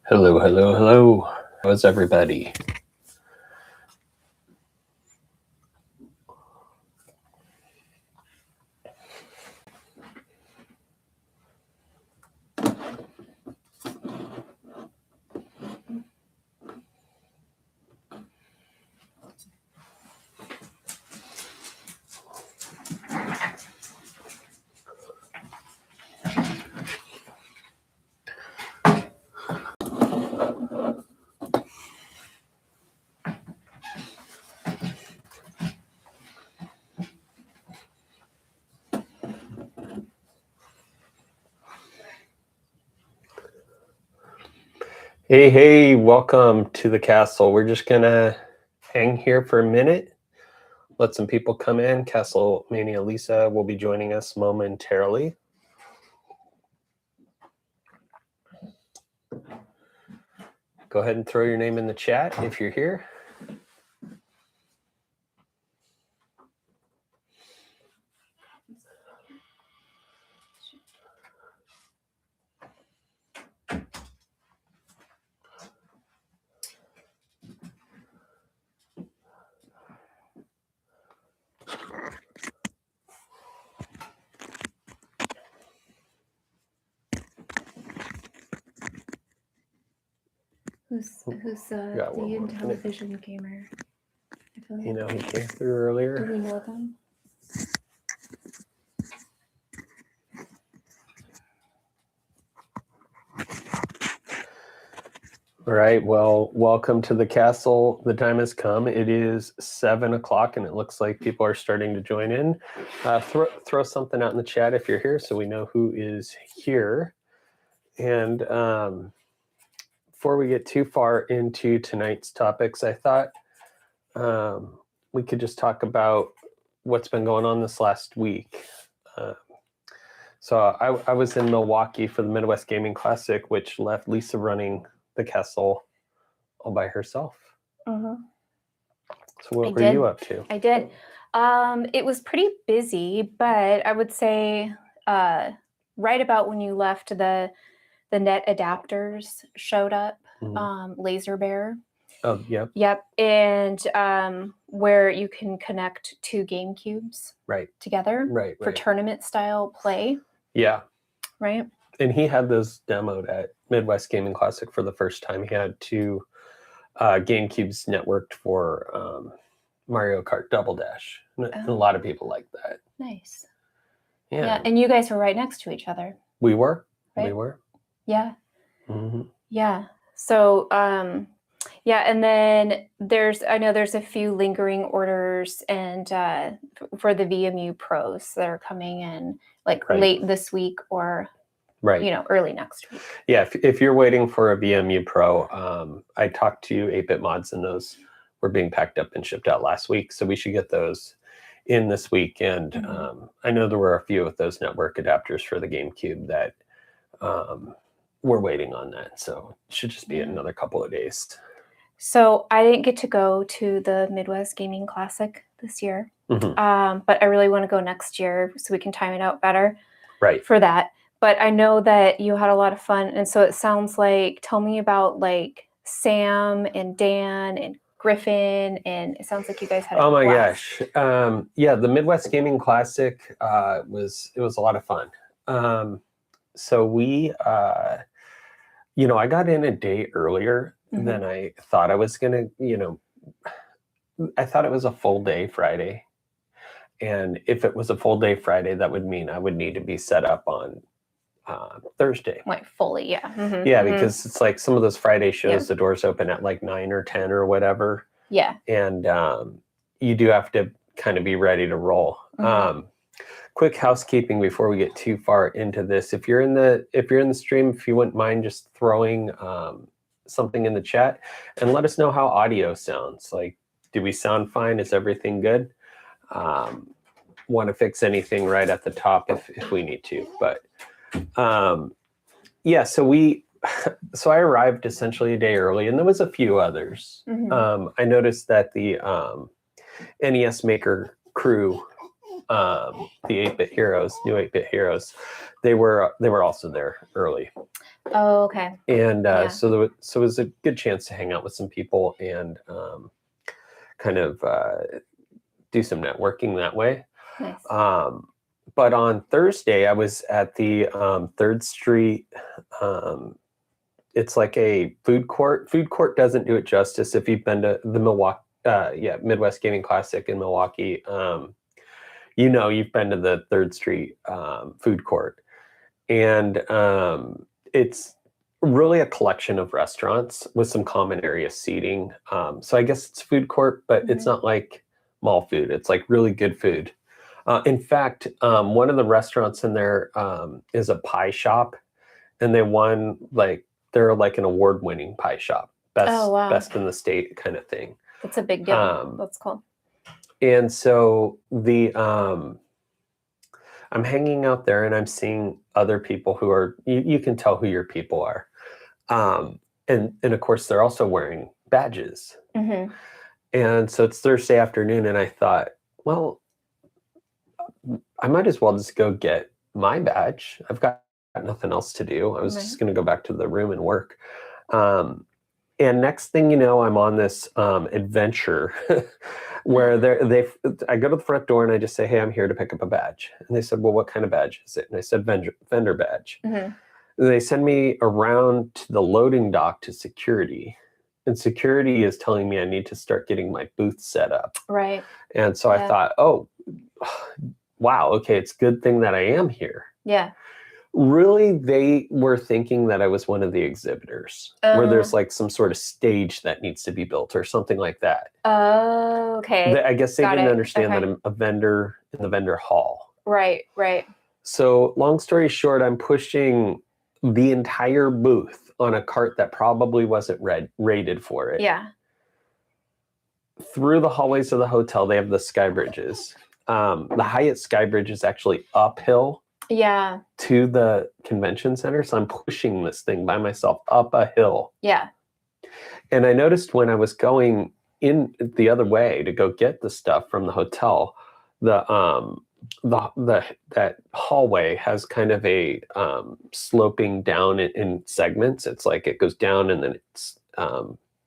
Hello, hello, hello. How's everybody? Hey, welcome to the castle. We're just gonna hang here for a minute, let some people come in. Castle Mania Lisa will be joining us momentarily. Go ahead and throw your name in the chat if you're here. Who's the Intellivision gamer? You know, he came through earlier. Do we know them? All right, well, welcome to the castle. The time has come. It is 7 o'clock, and it looks like people are starting to join in. Throw something out in the chat if you're here so we know who is here. And before we get too far into tonight's topics, I thought we could just talk about what's been going on this last week. So I was in Milwaukee for the Midwest Gaming Classic, which left Lisa running the castle all by herself. Uh-huh. So what were you up to? I did. It was pretty busy, but I would say right about when you left, the net adapters showed up. Mm-hmm. Laser Bear. Oh, yep. Yep. And where you can connect two GameCubes together for tournament style play. Yeah. Right. And he had those demoed at Midwest Gaming Classic for the first time. He had two GameCubes networked for Mario Kart Double Dash. And a lot of people like that. Nice. Yeah. And you guys were right next to each other. We were. Right? We were. Yeah. Mm-hmm. Yeah. So, and then I know there's a few lingering orders and for the VMU Pros that are coming in late this week or early next week. Yeah, if you're waiting for a VMU Pro, I talked to 8-Bit Mods, and those were being packed up and shipped out last week, so we should get those in this week. And I know there were a few of those network adapters for the GameCube that we're waiting on that, so it should just be another couple of days. So I didn't get to go to the Midwest Gaming Classic this year, but I really want to go next year so we can time it out better for that. But I know that you had a lot of fun, and so it sounds like, tell me about Sam and Dan and Griffin, and it sounds like you guys had a blast. Gosh. The Midwest Gaming Classic was a lot of fun. So we I got in a day earlier than I thought I was gonna, I thought it was a full day Friday. And if it was a full day Friday, that would mean I would need to be set up on Thursday. Fully, yeah. Yeah, because it's like some of those Friday shows, the doors open at 9 or 10 or whatever. Yeah. And you do have to kind of be ready to roll. Quick housekeeping before we get too far into this. If you're in the stream, if you wouldn't mind just throwing something in the chat and let us know how audio sounds. Do we sound fine? Is everything good? Want to fix anything right at the top if we need to. But so I arrived essentially a day early, and there was a few others. I noticed that the NES Maker crew the 8-Bit Heroes, new 8-Bit Heroes, they were also there early. Oh, okay. And so it was a good chance to hang out with some people and kind of do some networking that way. Nice. But on Thursday, I was at the 3rd Street. It's like a food court. Food court doesn't do it justice. If you've been to the Midwest Gaming Classic in Milwaukee, you've been to the 3rd Street food court. And it's really a collection of restaurants with some common area seating. So I guess it's food court, but it's not like mall food. It's like really good food. In fact, one of the restaurants in there is a pie shop, and they won they're like an award-winning pie shop, best in the state kind of thing. That's a big deal. That's cool. And so I'm hanging out there and I'm seeing other people who are, you can tell who your people are. And of course, they're also wearing badges. Mm-hmm. And so it's Thursday afternoon and I thought, well, I might as well just go get my badge. I've got nothing else to do. I was just going to go back to the room and work. And next thing you know, I'm on this adventure where I go to the front door and I just say, hey, I'm here to pick up a badge. And they said, well, what kind of badge is it? And I said, vendor badge. Mm-hmm. And they send me around to the loading dock to security. And security is telling me I need to start getting my booth set up. Right. And so I thought, oh, wow, okay, it's a good thing that I am here. Yeah. Really, they were thinking that I was one of the exhibitors, where there's like some sort of stage that needs to be built or something like that. Oh, okay. I guess they didn't understand that I'm a vendor in the vendor hall. Right. So long story short, I'm pushing the entire booth on a cart that probably wasn't rated for it. Yeah. Through the hallways of the hotel, they have the sky bridges. The Hyatt Sky Bridge is actually uphill. Yeah. To the convention center. So I'm pushing this thing by myself up a hill. Yeah. And I noticed when I was going in the other way to go get the stuff from the hotel, that hallway has kind of a sloping down in segments. It's like it goes down and then it's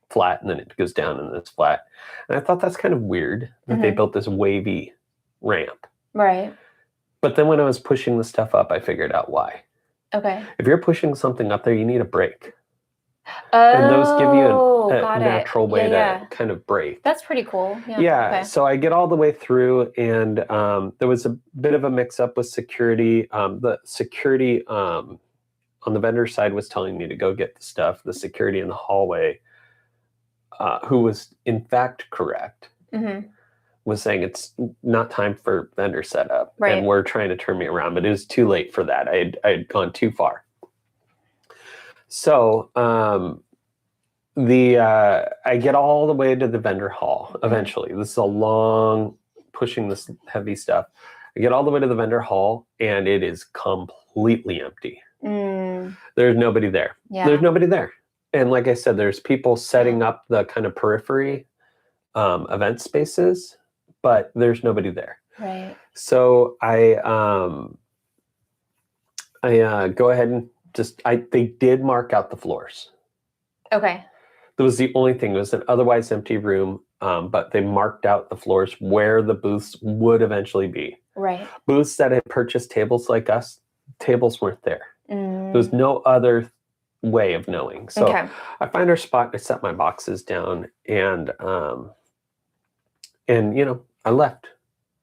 flat and then it goes down and then it's flat. And I thought that's kind of weird that they built this wavy ramp. Right. But then when I was pushing the stuff up, I figured out why. Okay. If you're pushing something up there, you need a brake. And those give you a natural way to kind of brake. That's pretty cool. Yeah. Okay. So I get all the way through and there was a bit of a mix-up with security. The security on the vendor side was telling me to go get the stuff. The security in the hallway, who was in fact correct, was saying it's not time for vendor setup, and we're trying to turn me around, but it was too late for that. I had gone too far. So I get all the way to the vendor hall eventually. This is a long pushing this heavy stuff. I get all the way to the vendor hall and it is completely empty. There's nobody there. Yeah. There's nobody there. And like I said, there's people setting up the kind of periphery event spaces, but there's nobody there. Right. So I go ahead and they did mark out the floors. Okay. That was the only thing. It was an otherwise empty room, but they marked out the floors where the booths would eventually be. Right. Booths that had purchased tables like us, tables weren't there. There was no other way of knowing. So I find our spot, I set my boxes down, and I left.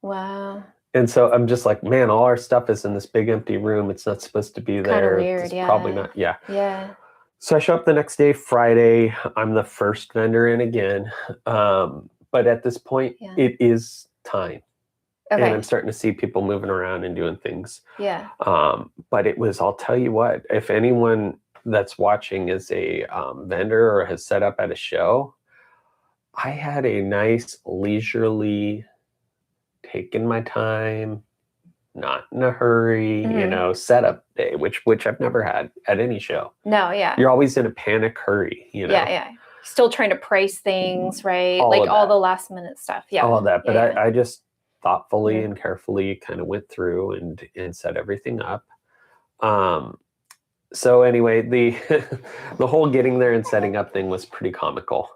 Wow. And so I'm just like, man, all our stuff is in this big empty room. It's not supposed to be there. Kind of weird, it's probably not. Yeah. Yeah. So I show up the next day, Friday. I'm the first vendor in again. But at this point, it is time. Okay. And I'm starting to see people moving around and doing things. Yeah. But I'll tell you what, if anyone that's watching is a vendor or has set up at a show, I had a nice leisurely, taking my time, not in a hurry, setup day, which I've never had at any show. No, yeah. You're always in a panic hurry, Yeah. Still trying to price things, right? All the last minute stuff. Yeah. All of that. But I just thoughtfully and carefully kind of went through and set everything up. So anyway, the the whole getting there and setting up thing was pretty comical.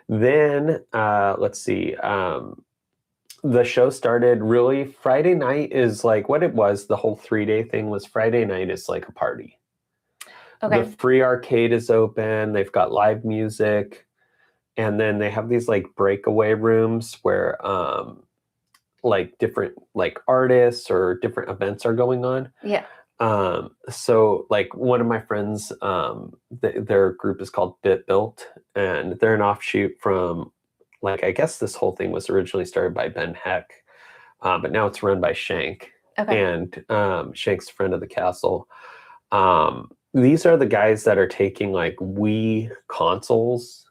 Then let's see. The show started really Friday night is like what it was. The whole 3-day thing was Friday night is like a party. Okay. The free arcade is open. They've got live music. And then they have these like breakaway rooms where like different like artists or different events are going on. Yeah. So like one of my friends, their group is called Bit Built, and they're an offshoot from like, I guess this whole thing was originally started by Ben Heck, but now it's run by Shank. Okay. And Shank's a friend of the castle. These are the guys that are taking like Wii consoles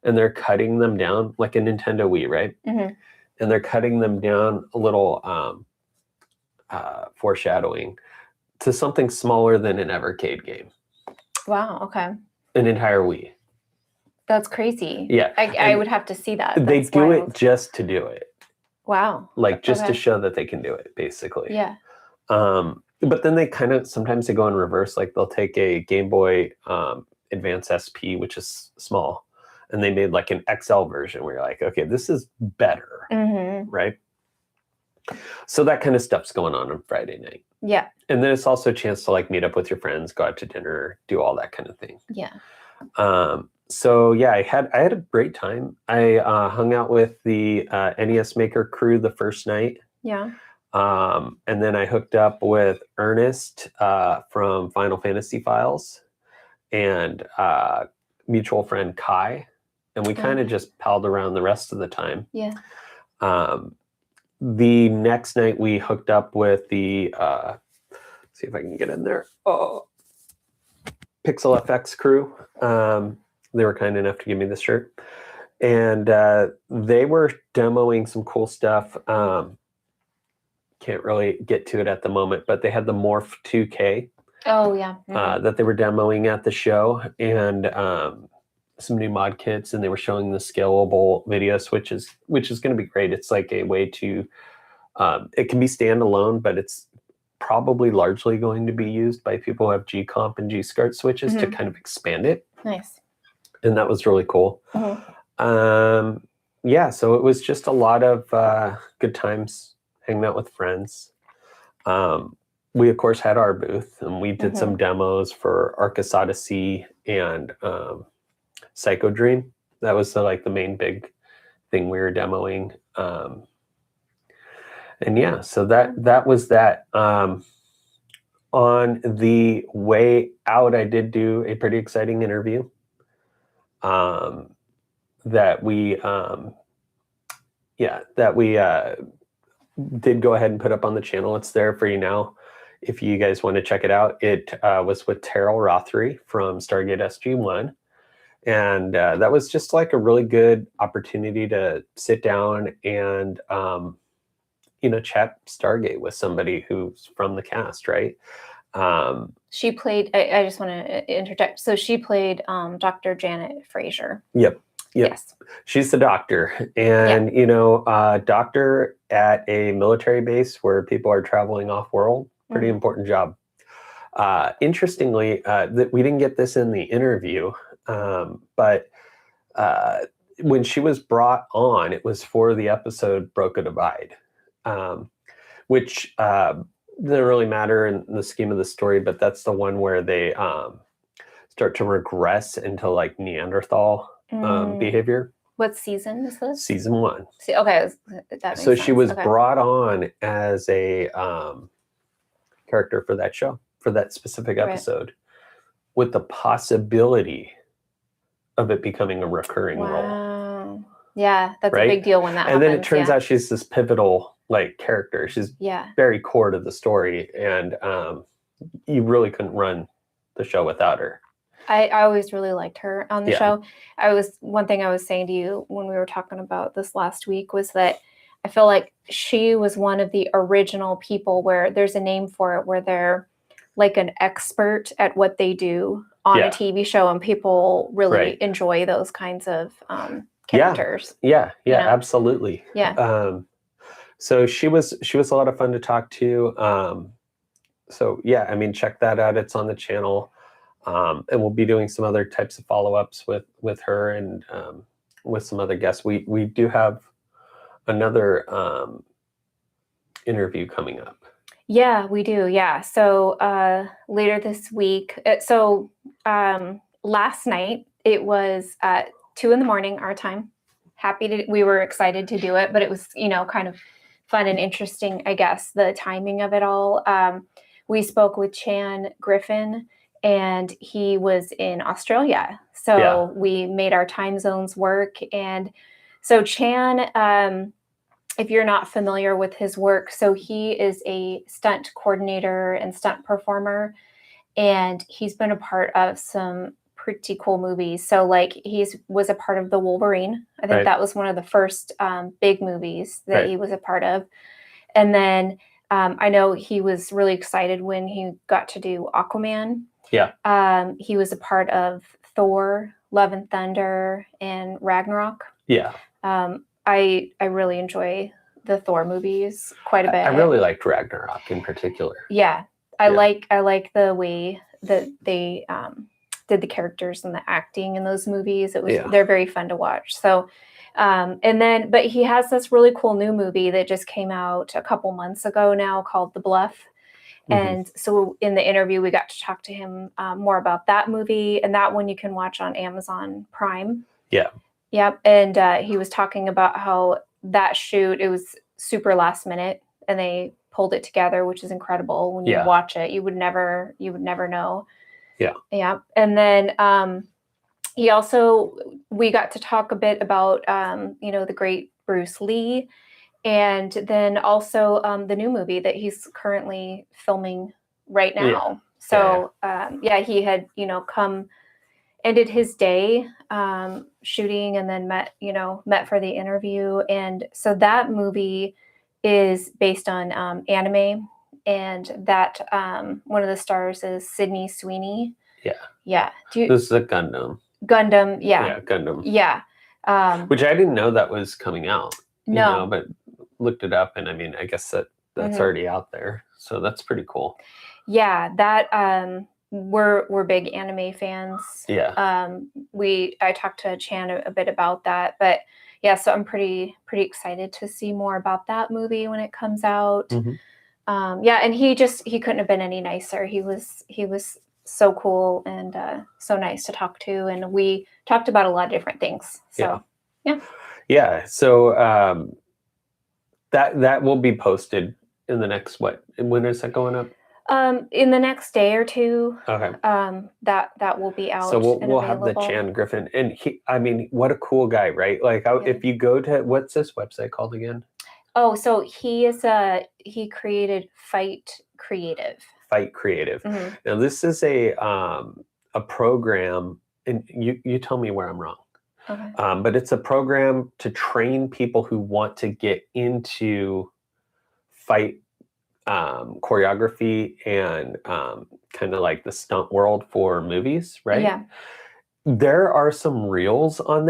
and they're cutting them down like a Nintendo Wii, right? Mm-hmm. And they're cutting them down a little foreshadowing to something smaller than an Evercade game. Wow, okay. An entire Wii. That's crazy. Yeah. I would have to see that. They do it just to do it. Wow. Like just to show that they can do it, basically. Yeah. But then they kind of, sometimes they go in reverse. Like they'll take a Game Boy Advance SP, which is small, and they made like an XL version where you're like, okay, this is better, right? So that kind of stuff's going on Friday night. Yeah. And then it's also a chance to like meet up with your friends, go out to dinner, do all that kind of thing. Yeah. So yeah, I had a great time. I hung out with the NES Maker crew the first night. Yeah. And then I hooked up with Ernest from Final Fantasy Files and mutual friend Kai. And we kind of just palled around the rest of the time. Yeah. The next night we hooked up with the, see if I can get in there. Oh, Pixel FX crew. They were kind enough to give me this shirt. And they were demoing some cool stuff. Can't really get to it at the moment, but they had the Morph 2K. Oh, yeah. That they were demoing at the show. And some new mod kits, and they were showing the scalable video switches, which is going to be great. It's like a way to, it can be standalone, but it's probably largely going to be used by people who have G-Comp and G-SCART switches to kind of expand it. Nice. And that was really cool. Yeah, so it was just a lot of good times hanging out with friends. We, of course, had our booth, and we did some demos for Arcus Odyssey and Psycho Dream. That was the main big thing we were demoing. And yeah, so that was that. On the way out, I did do a pretty exciting interview that we did go ahead and put up on the channel. It's there for you now if you guys want to check it out. It was with Teryl Rothery from Stargate SG-1. And that was just like a really good opportunity to sit down and, chat Stargate with somebody who's from the cast, right? She played, I just want to interject. So she played Dr. Janet Fraser. Yep. Yes. She's the doctor. And, doctor at a military base where people are traveling off-world, pretty important job. Interestingly, that we didn't get this in the interview, but when she was brought on, it was for the episode Broke a Divide, which doesn't really matter in the scheme of the story, but that's the one where they start to regress into like Neanderthal behavior. What season is this? Season 1. Okay. That makes so sense. she was brought on as a character for that show, for that specific episode, with the possibility of it becoming a recurring role. Yeah, that's a big deal when that happens. And then it turns out she's this pivotal character. She's very core to the story, and you really couldn't run the show without her. I always really liked her on the show. One thing I was saying to you when we were talking about this last week was that I feel like she was one of the original people where there's a name for it, where they're like an expert at what they do on a TV show, and people really enjoy those kinds of characters. Yeah, absolutely. Yeah. So she was a lot of fun to talk to. So yeah, I mean, check that out. It's on the channel. And we'll be doing some other types of follow-ups with her and with some other guests. We do have another interview coming up. Yeah, we do. Yeah. So later this week. Last night it was 2 a.m. our time. We were excited to do it, but it was, kind of fun and interesting, I guess, the timing of it all. We spoke with Chan Griffin, and he was in Australia. So we made our time zones work. And so Chan, if you're not familiar with his work, so he is a stunt coordinator and stunt performer, and he's been a part of some pretty cool movies. So like was a part of the Wolverine. I think that was one of the first big movies that he was a part of. And then I know he was really excited when he got to do Aquaman. Yeah. He was a part of Thor, Love and Thunder, and Ragnarok. Yeah. I really enjoy the Thor movies quite a bit. I really liked Ragnarok in particular. Yeah. I like the way that they did the characters and the acting in those movies. They're very fun to watch. So but he has this really cool new movie that just came out a couple months ago now called The Bluff. And so in the interview, we got to talk to him more about that movie, and that one you can watch on Amazon Prime. Yeah. Yep. And he was talking about how that shoot, it was super last minute, and they pulled it together, which is incredible. When you watch it, you would never know. Yeah. Yeah. And then we got to talk a bit about, the great Bruce Lee, and then also the new movie that he's currently filming right now. Yeah. So he had, ended his day shooting, and then met for the interview. And so that movie is based on anime, and that one of the stars is Sydney Sweeney. Yeah. This is a Gundam. Gundam. Yeah. Yeah, Gundam. Yeah. Which I didn't know that was coming out. No. But looked it up, and I mean, I guess that's already out there. So that's pretty cool. Yeah, that we're big anime fans. Yeah. I talked to Chan a bit about that, but yeah, so I'm pretty excited to see more about that movie when it comes out. And he couldn't have been any nicer. He was so cool and so nice to talk to, and we talked about a lot of different things. So yeah. So that will be posted in the next when is that going up? In the next day or two. Okay. That will be out. So we'll have the Chan Griffin, and what a cool guy, right? Like, if you go to, what's this website called again? Oh, so he created Fight Creative. Fight Creative. Now this is a program, and you tell me where I'm wrong. Okay. But it's a program to train people who want to get into fight choreography and kind of like the stunt world for movies, right? Yeah. There are some reels on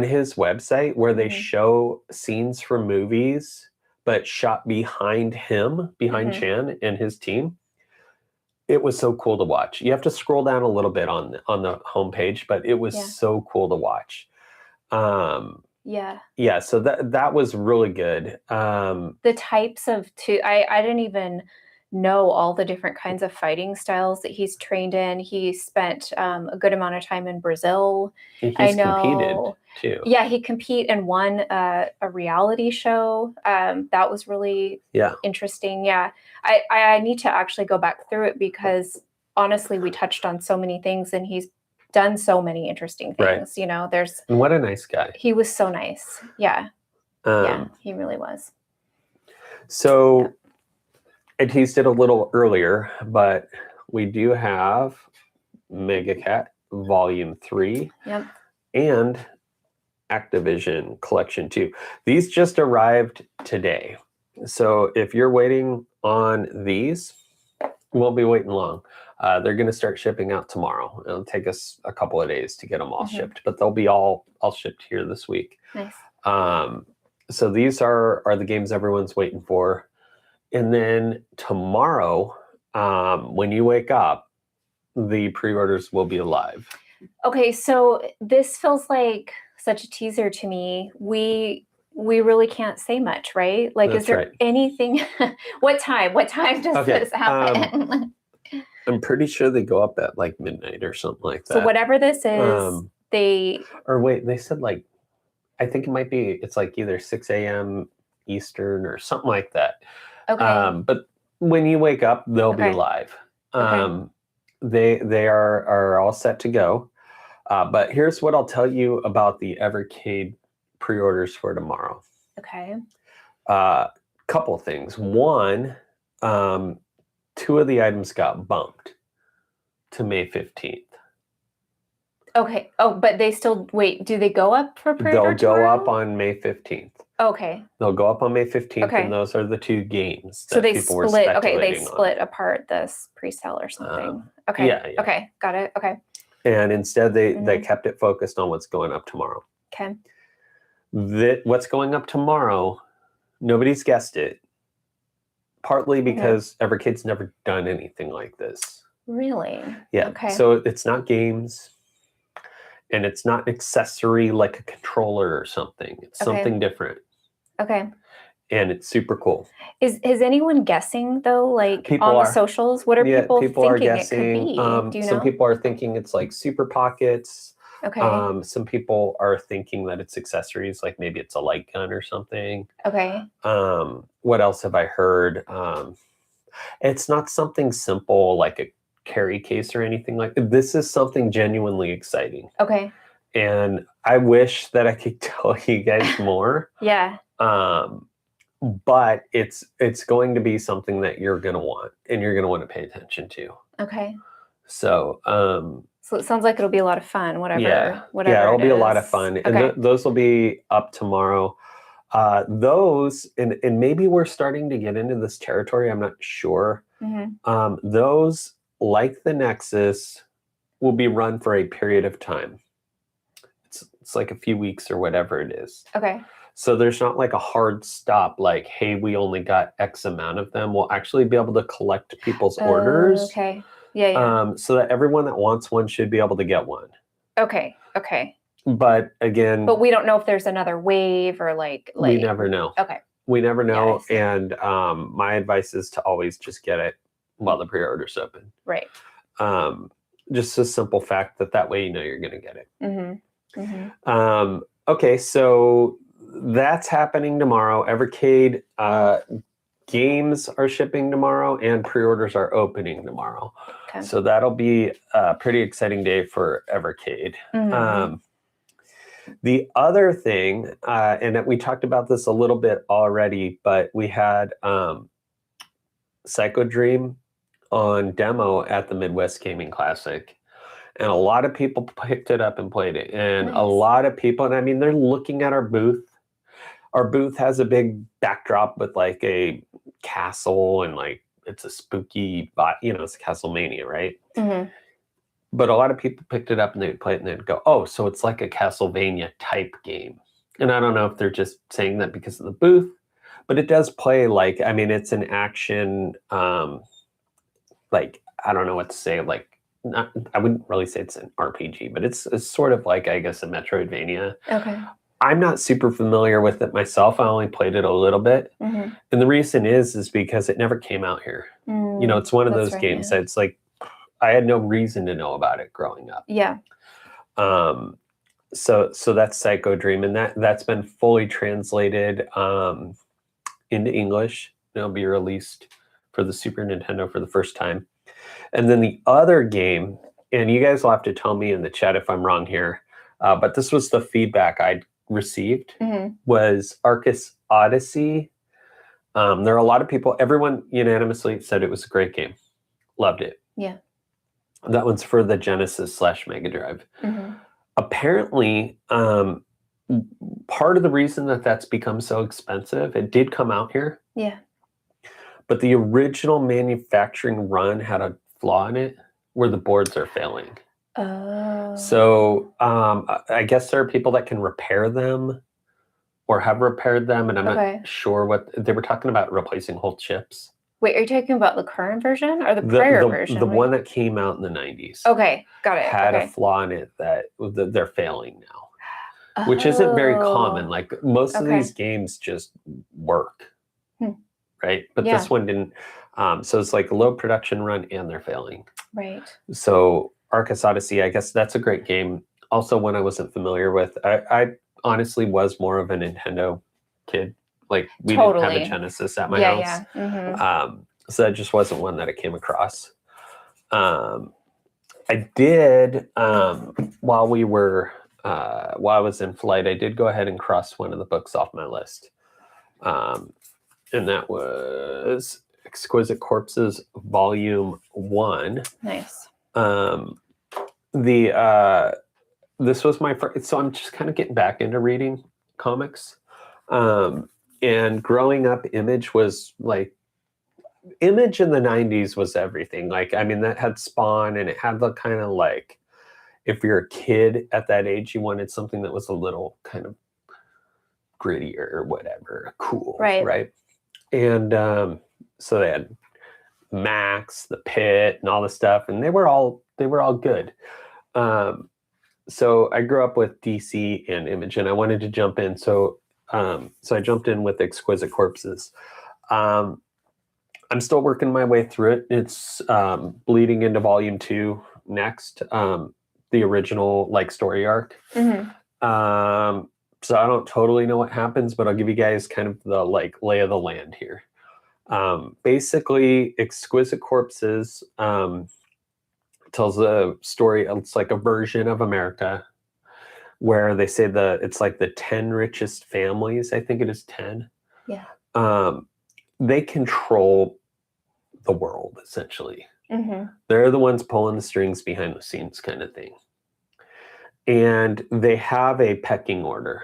his website where they show scenes from movies, but shot behind Chan and his team. It was so cool to watch. You have to scroll down a little bit on the homepage, but it was so cool to watch. Yeah, so that was really good. The types of I didn't even know all the different kinds of fighting styles that he's trained in. He spent a good amount of time in Brazil. And he's competed too. Yeah, he competed and won a reality show. That was really interesting. Yeah, I need to actually go back through it, because honestly, we touched on so many things, and he's done so many interesting things. Right. And what a nice guy. He was so nice. Yeah. He really was. So I teased it a little earlier, but we do have Mega Cat Volume 3 and Activision Collection 2. These just arrived today. So if you're waiting on these, won't be waiting long. They're going to start shipping out tomorrow. It'll take us a couple of days to get them all shipped, but they'll be all shipped here this week. Nice. So these are the games everyone's waiting for. And then tomorrow, when you wake up, the pre-orders will be live. Okay, so this feels like such a teaser to me. We really can't say much, right? Like, That's is there right. anything? What time does this happen? I'm pretty sure they go up at like midnight or something like that. So whatever this is, they said like, I think it's like either 6 a.m. Eastern or something like that. Okay. But when you wake up, they'll be live. They are all set to go. But here's what I'll tell you about the Evercade pre-orders for tomorrow. Okay. Couple things. One, 2 of the items got bumped to May 15th. Okay. Oh, but they still do they go up for pre-order? They'll go up on May 15th. Okay. They'll go up on May 15th, and those are the 2 games that so they people were split. speculating Okay, they split apart this pre-sale or something. Okay. Yeah. Okay, got it. Okay. And instead, they kept it focused on what's going up tomorrow. Okay. What's going up tomorrow, nobody's guessed it. Partly because Evercade's never done anything like this. Really? Yeah. Okay. So it's not games, and it's not an accessory like a controller or something. It's something different. Okay. And it's super cool. Is anyone guessing though? Like people on the socials, what are people thinking are guessing, it could be? Do you know? Some people are thinking it's like Super Pockets. Okay. Some people are thinking that it's accessories, like maybe it's a light gun or something. Okay. What else have I heard? It's not something simple like a carry case or anything like that. This is something genuinely exciting. Okay. And I wish that I could tell you guys more. Yeah. But it's going to be something that you're going to want, and you're going to want to pay attention to. Okay. So, so it sounds like it'll be a lot of fun, whatever. Yeah, it'll be a lot of fun. Okay. And those will be up tomorrow. Those, and maybe we're starting to get into this territory, I'm not sure. Those, like the Nexus, will be run for a period of time. It's like a few weeks or whatever it is. Okay. So there's not like a hard stop, like, hey, we only got X amount of them. We'll actually be able to collect people's orders. Okay. Yeah. So that everyone that wants one should be able to get one. Okay. But again, we don't know if there's another wave or like we never know. Okay. We never know. Yeah, and my advice is to always just get it while the pre-order's open. Right. Just a simple fact that way you know you're going to get it. Okay, so that's happening tomorrow. Evercade games are shipping tomorrow, and pre-orders are opening tomorrow. Okay. So that'll be a pretty exciting day for Evercade. The other thing, and we talked about this a little bit already, but we had Psycho Dream on demo at the Midwest Gaming Classic. And a lot of people picked it up and played it. And a lot of people, and I mean, they're looking at our booth. Our booth has a big backdrop with like a castle, and like it's a spooky, it's Castlevania, right? But a lot of people picked it up and they'd play it and they'd go, oh, so it's like a Castlevania type game. And I don't know if they're just saying that because of the booth, but it does play like, I mean, it's an action, like, I don't know what to say, like, I wouldn't really say it's an RPG, but it's sort of like, I guess, a Metroidvania. Okay. I'm not super familiar with it myself. I only played it a little bit. And the reason is because it never came out here. It's one of those games that it's like, I had no reason to know about it growing up. Yeah. So that's Psycho Dream, and that's been fully translated into English. It'll be released for the Super Nintendo for the first time. And then the other game, and you guys will have to tell me in the chat if I'm wrong here, but this was the feedback I'd received, was Arcus Odyssey. There are a lot of people, everyone unanimously said it was a great game. Loved it. Yeah. That one's for the Genesis / Mega Drive. Apparently, part of the reason that's become so expensive, it did come out here. Yeah. But the original manufacturing run had a flaw in it where the boards are failing. Oh. So I guess there are people that can repair them or have repaired them, and I'm not sure what they were talking about, replacing whole chips. Wait, are you talking about the current version or the prior version? The one that came out in the 90s. Okay, got it. Had a flaw in it that they're failing now, which isn't very common. Like most of these games just work, right? But this one didn't. So it's like a low production run and they're failing. Right. So Arcus Odyssey, I guess that's a great game. Also one I wasn't familiar with. I honestly was more of a Nintendo kid. Like we didn't have a Genesis at my house. So that just wasn't one that I came across. I did while I was in flight, I did go ahead and cross one of the books off my list. And that was Exquisite Corpses Volume 1. Nice. This was my first, so I'm just kind of getting back into reading comics. And growing up, Image was like, Image in the 90s was everything. Like, I mean, that had Spawn, and it had the kind of like, if you're a kid at that age, you wanted something that was a little kind of grittier or whatever, cool, right? And so they had Max, the Pit, and all this stuff, and they were all good. So I grew up with DC and Image, and I wanted to jump in. So I jumped in with Exquisite Corpses. I'm still working my way through it. It's bleeding into Volume 2 next, the original like story arc. So I don't totally know what happens, but I'll give you guys kind of the like lay of the land here. Basically, Exquisite Corpses tells a story. It's like a version of America where they say it's like the 10 richest families. I think it is 10. Yeah. They control the world, essentially. They're the ones pulling the strings behind the scenes kind of thing. And they have a pecking order.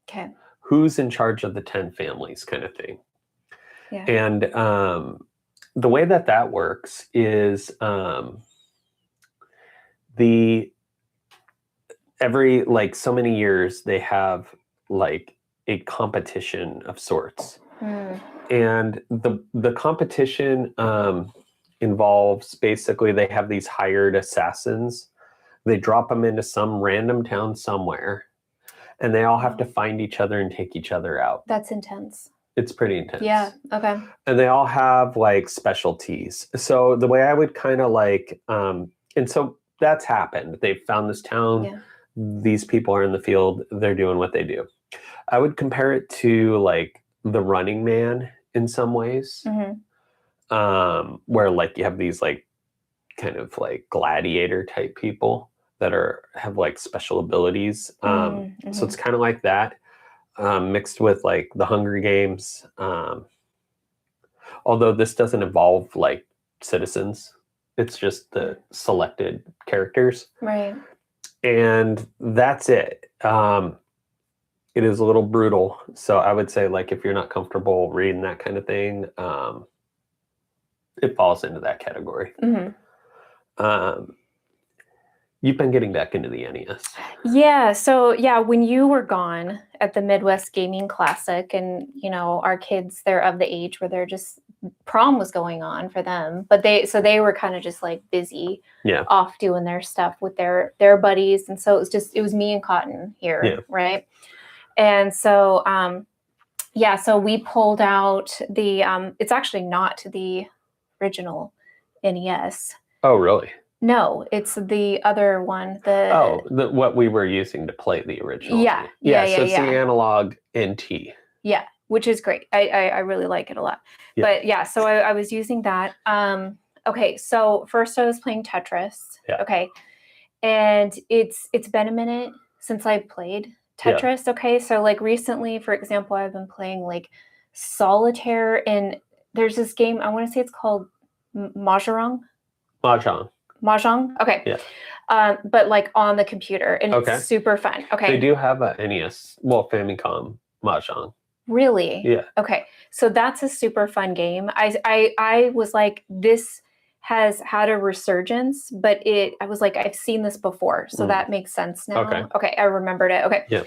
Okay. Who's in charge of the 10 families kind of thing. Yeah. And the way that works is every like so many years they have like a competition of sorts. And the competition involves basically they have these hired assassins. They drop them into some random town somewhere, and they all have to find each other and take each other out. That's intense. It's pretty intense. Yeah, okay. And they all have like specialties. So the way I would kind of like, and so that's happened. They've found this town. Yeah. These people are in the field. They're doing what they do. I would compare it to like The Running Man in some ways, where like you have these like kind of like gladiator type people that have like special abilities. So it's kind of like that, mixed with like the Hunger Games. Although this doesn't involve like citizens, it's just the selected characters. Right. And that's it. It is a little brutal. So I would say like if you're not comfortable reading that kind of thing, it falls into that category. You've been getting back into the NES. Yeah. So yeah, when you were gone at the Midwest Gaming Classic, and you know, our kids, they're of the age where they're just prom was going on for them, but they were kind of just like busy, off doing their stuff with their buddies, and so it was me and Cotton here, right? And so so we pulled out the it's actually not the original NES. Oh, really? No, it's the other one. What we were using to play the original. Yeah. So it's the analog NT. Yeah, which is great. I really like it a lot. Yeah. But yeah, so I was using that. Okay, so first I was playing Tetris. Yeah. Okay, and it's been a minute since I played Tetris. Yeah. Okay, so like recently, for example, I've been playing like Solitaire, and there's this game, I want to say it's called Mahjong. Okay. Yeah. But like on the computer, and it's super fun. Okay. They do have a NES, Famicom Mahjong. Really? Yeah. Okay. So that's a super fun game. I was like, this has had a resurgence, but I was like, I've seen this before. So that makes sense now. Okay. I remembered it. Okay. Yeah.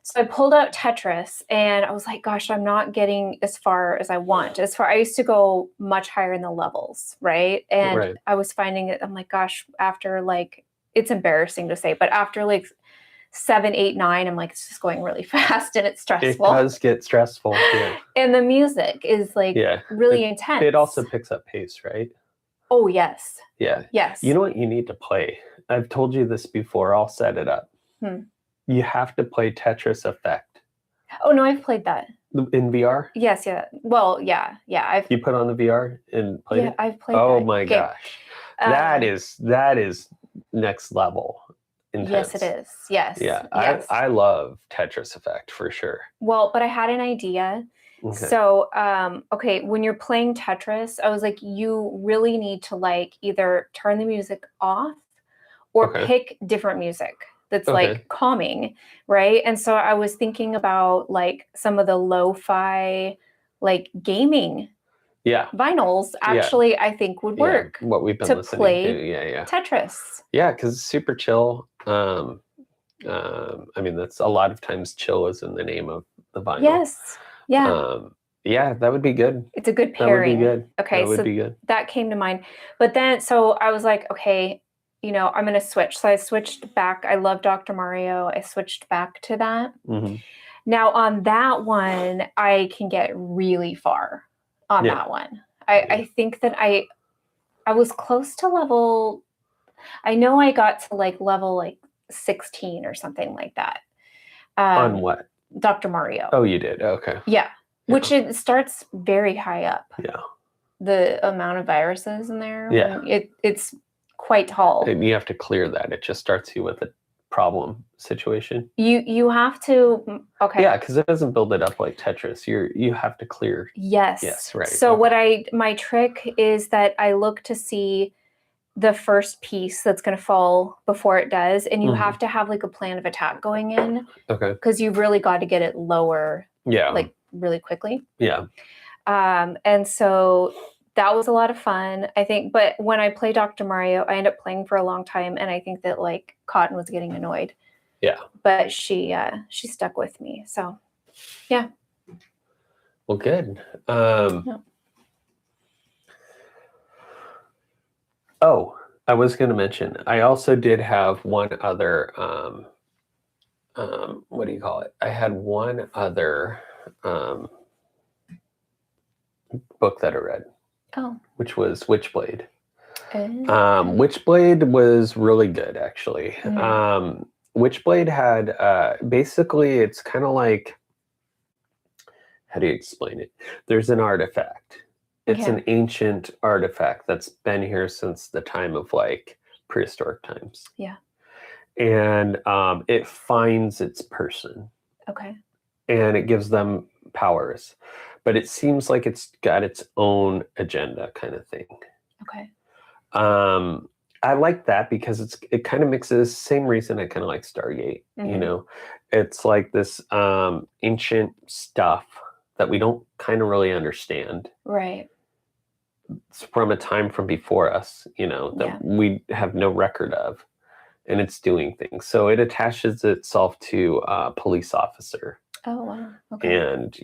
So I pulled out Tetris and I was like, gosh, I'm not getting as far as I want. I used to go much higher in the levels, right? And I was finding it, I'm like, gosh, after like, it's embarrassing to say, but after like 7, 8, 9, I'm like, it's just going really fast and it's stressful. It does get stressful. Yeah. And the music is like really intense. It also picks up pace, right? Oh, yes. Yeah. Yes. You know what you need to play? I've told you this before. I'll set it up. You have to play Tetris Effect. Oh, no, I've played that. In VR? Yes, yeah. Well, yeah. You put on the VR and played it? Yeah, I've played Oh that my game. gosh. That is next level intense. Yes, it is. Yes. Yeah. Yes. I love Tetris Effect for sure. Well, but I had an idea. Okay. So, when you're playing Tetris, I was like, you really need to like either turn the music off or pick different music that's like calming, right? And so I was thinking about like some of the lo-fi like gaming vinyls actually I think would work. What we've been listening to. Tetris. Yeah, because it's super chill. I mean, that's a lot of times chill is in the name of the vinyl. Yes. Yeah. Yeah, that would be good. It's a good pairing. That would be good. Okay, that would be good. That came to mind. But then, so I was like, okay, I'm going to switch. So I switched back. I love Dr. Mario. I switched back to that. Now on that one, I can get really far on that one. I think that I was close to level, I know I got to like level like 16 or something like that. On what? Dr. Mario. Oh, you did? Okay. Yeah. Which it starts very high up. Yeah. The amount of viruses in there. Yeah. It's quite tall. And you have to clear that. It just starts you with a problem situation. You have to. Okay. Yeah, because it doesn't build it up like Tetris. You have to clear. Yes. Yes. Right. So my trick is that I look to see the first piece that's going to fall before it does, and you have to have like a plan of attack going in. Okay. Because you've really got to get it lower. Yeah. Like really quickly. Yeah. And so that was a lot of fun, I think. But when I play Dr. Mario, I end up playing for a long time, and I think that like Cotton was getting annoyed. Yeah. But she stuck with me. So, yeah. Well, good. Oh, I was going to mention, I also did have one other. What do you call it? I had one other book that I read. Oh. Which was Witchblade. Witchblade was really good, actually. Witchblade had basically, it's kind of like, how do you explain it? There's an artifact. It's an ancient artifact that's been here since the time of like prehistoric times. Yeah. And it finds its person. Okay. And it gives them powers. But it seems like it's got its own agenda kind of thing. Okay. I like that because it kind of mixes, same reason I kind of like Stargate, it's like this ancient stuff that we don't kind of really understand. Right. It's from a time from before us, that we have no record of, and it's doing things. So it attaches itself to a police officer. Oh, wow. Okay. And,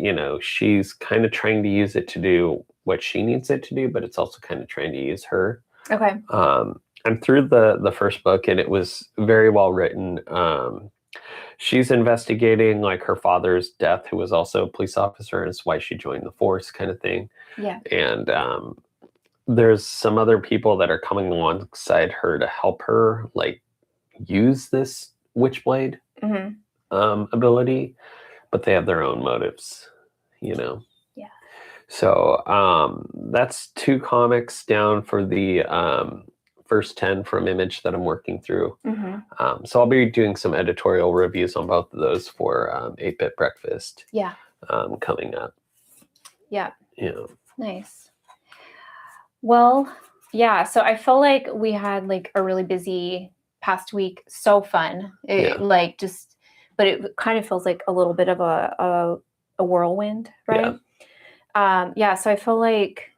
she's kind of trying to use it to do what she needs it to do, but it's also kind of trying to use her. Okay. I'm through the first book, and it was very well written. She's investigating like her father's death, who was also a police officer, and it's why she joined the force kind of thing. Yeah. And there's some other people that are coming alongside her to help her like use this Witchblade ability. But they have their own motives, Yeah. So that's 2 comics down for the first 10 from Image that I'm working through. So I'll be doing some editorial reviews on both of those for 8-Bit Breakfast. Yeah. Coming up. Yeah. Yeah. Nice. Well, yeah. So I feel like we had like a really busy past week. So fun. But it kind of feels like a little bit of a a whirlwind, right? Yeah. So I feel like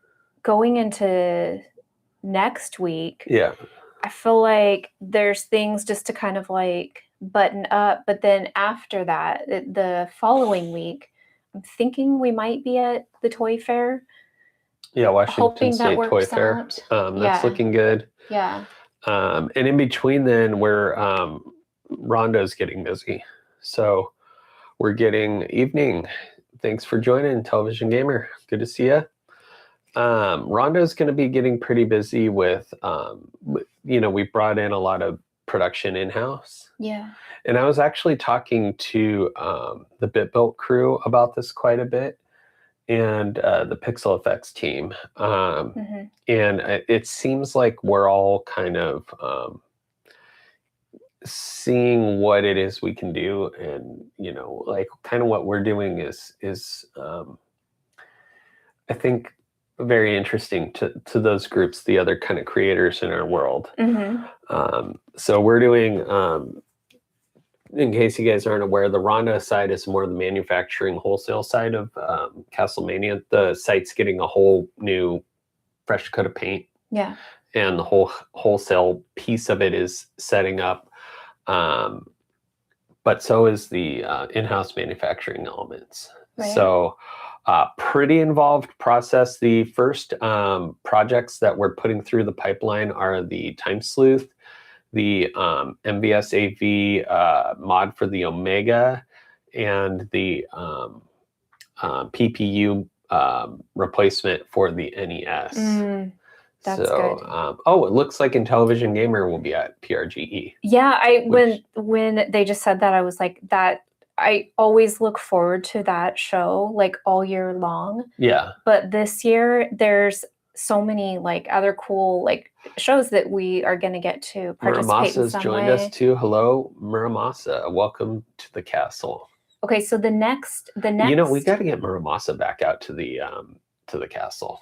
going into next week, I feel like there's things just to kind of like button up. But then after that, the following week, I'm thinking we might be at the Toy Fair. Yeah, Washington State Toy Fair. That's looking good. Yeah. And in between then, we're Rhonda's getting busy. So we're getting evening. Thanks for joining, Television Gamer. Good to see you. Rhonda's going to be getting pretty busy with, we brought in a lot of production in-house. Yeah. And I was actually talking to the BitBuilt crew about this quite a bit, and the Pixel Effects team. And it seems like we're all kind of seeing what it is we can do, and like kind of what we're doing is I think very interesting to those groups, the other kind of creators in our world. So we're doing, in case you guys aren't aware, the Rhonda side is more the manufacturing wholesale side of Castlemania. The site's getting a whole new fresh coat of paint. Yeah. And the whole wholesale piece of it is setting up. But so is the in-house manufacturing elements. Right. So pretty involved process. The first projects that we're putting through the pipeline are the Time Sleuth, the MVS AV mod for the Omega, and the PPU replacement for the NES. That's good. It looks like Intellivision Gamer will be at PRGE. Yeah, when they just said that, I was like, that I always look forward to that show like all year long. Yeah. But this year there's so many like other cool like shows that we are going to get to participate in some joined us too. Hello, Muramasa. Welcome to the castle. Okay, so the next we got to get Muramasa back out to the castle.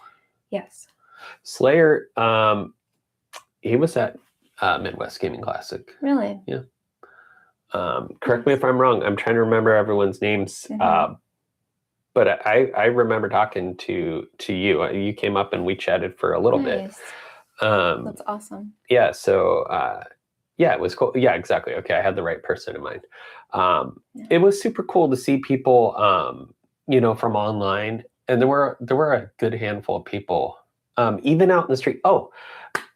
Yes. Slayer, he was at Midwest Gaming Classic. Really? Yeah. Correct me if I'm wrong. I'm trying to remember everyone's names. But I remember talking to you. You came up and we chatted for a little bit. That's awesome. Yeah. So it was cool. Yeah, exactly. Okay, I had the right person in mind. It was super cool to see people, from online, and there were a good handful of people, even out in the street. Oh,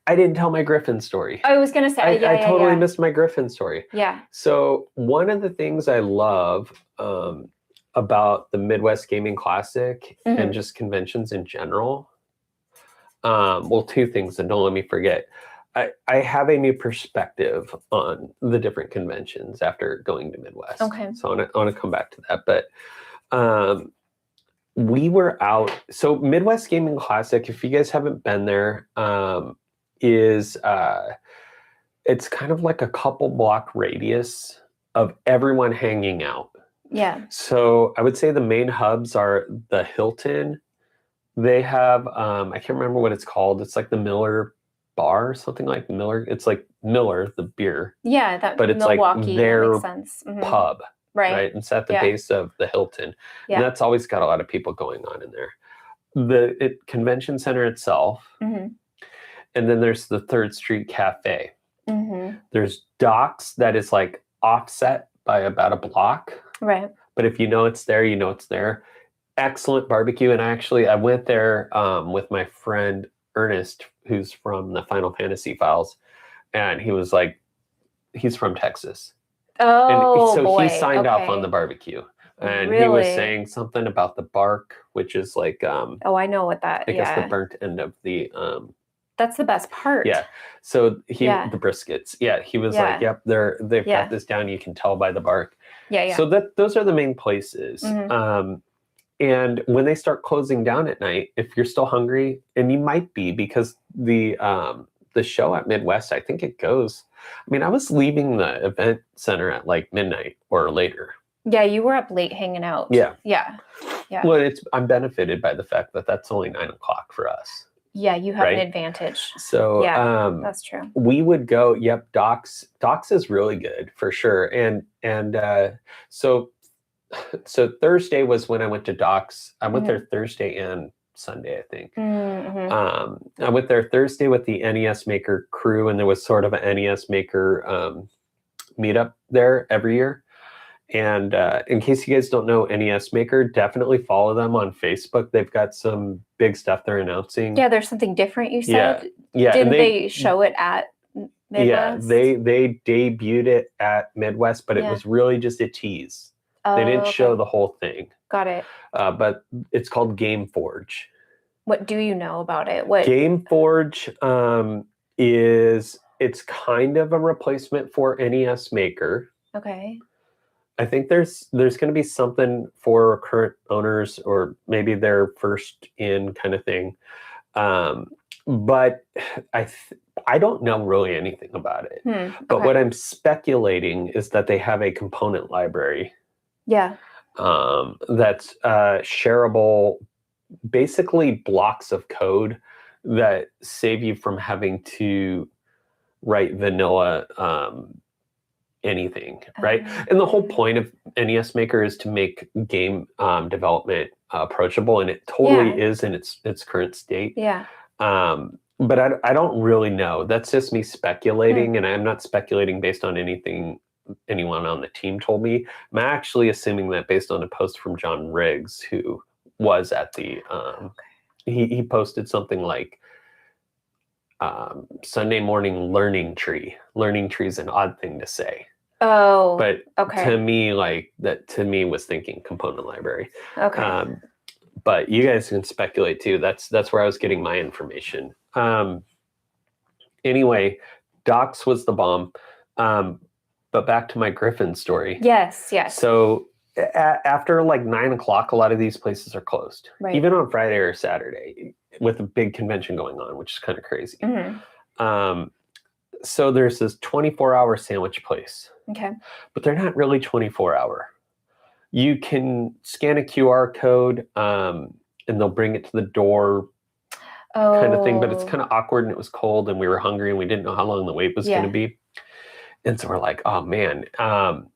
I didn't tell my Griffin story. I was going to say, I totally missed my Griffin story. Yeah. So one of the things I love about the Midwest Gaming Classic and just conventions in general, two things, and don't let me forget. I have a new perspective on the different conventions after going to Midwest. Okay. So I want to come back to that. But we were out. So Midwest Gaming Classic, if you guys haven't been there, is it's kind of like a couple block radius of everyone hanging out. Yeah. So I would say the main hubs are the Hilton. They have I can't remember what it's called. It's like the Miller Bar, something like Miller. It's like Miller, the beer. Yeah, but it's Milwaukee, like their makes sense. pub. Right. It's at the base of the Hilton. Yeah. And that's always got a lot of people going on in there. The convention center itself. And then there's the 3rd Street Cafe. There's Docks that is like offset by about a block. Right. But if you know it's there, you know it's there. Excellent barbecue. And I went there with my friend Ernest, who's from the Final Fantasy Files. And he was like, he's from Texas. Oh, and so boy. He signed off on the barbecue. And really? He was saying something about the bark, which is like... I know what that... I guess the burnt end of the... That's the best part. Yeah. So the briskets. Yeah. He was like, yep, they've got this down. You can tell by the bark. Yeah. So those are the main places. And when they start closing down at night, if you're still hungry, and you might be, because the show at Midwest, I think it goes, I was leaving the event center at like midnight or later. Yeah. You were up late hanging out. Yeah. Yeah. Yeah. Well, I'm benefited by the fact that that's only 9 o'clock for us. Yeah, you have an advantage. So that's true. We would go. Yep, Docks is really good for sure. And so So Thursday was when I went to Doc's. I went there Thursday and Sunday, I think. I went there Thursday with the NES Maker crew, and there was sort of an NES Maker meetup there every year. And in case you guys don't know NES Maker, definitely follow them on Facebook. They've got some big stuff they're announcing. Yeah, there's something different, you said? Yeah. Didn't they show it at Midwest? Yeah, they debuted it at Midwest, but it was really just a tease. They didn't show the whole thing. Got it. But it's called Game Forge. What do you know about it? Game Forge it's kind of a replacement for NES Maker. Okay. I think there's going to be something for current owners, or maybe their first in kind of thing. But I don't know really anything about it. But what I'm speculating is that they have a component library. Yeah. That's shareable, basically blocks of code that save you from having to write vanilla anything, right? And the whole point of NES Maker is to make game development approachable, and it totally is in its current state. Yeah. But I don't really know. That's just me speculating, and I'm not speculating based on anything anyone on the team told me. I'm actually assuming that based on a post from John Riggs, who was at the he posted something like Sunday morning learning tree. Learning tree is an odd thing to say. Oh, but to me, was thinking component library. Okay. But you guys can speculate too. That's where I was getting my information. Anyway, Doc's was the bomb. But back to my Griffin story. Yes. So after like 9 o'clock, a lot of these places are closed, even on Friday or Saturday, with a big convention going on, which is kind of crazy. So there's this 24-hour sandwich place. Okay. But they're not really 24-hour. You can scan a QR code and they'll bring it to the door kind of thing. But it's kind of awkward, and it was cold, and we were hungry, and we didn't know how long the wait was going to be. And so we're like, oh, man.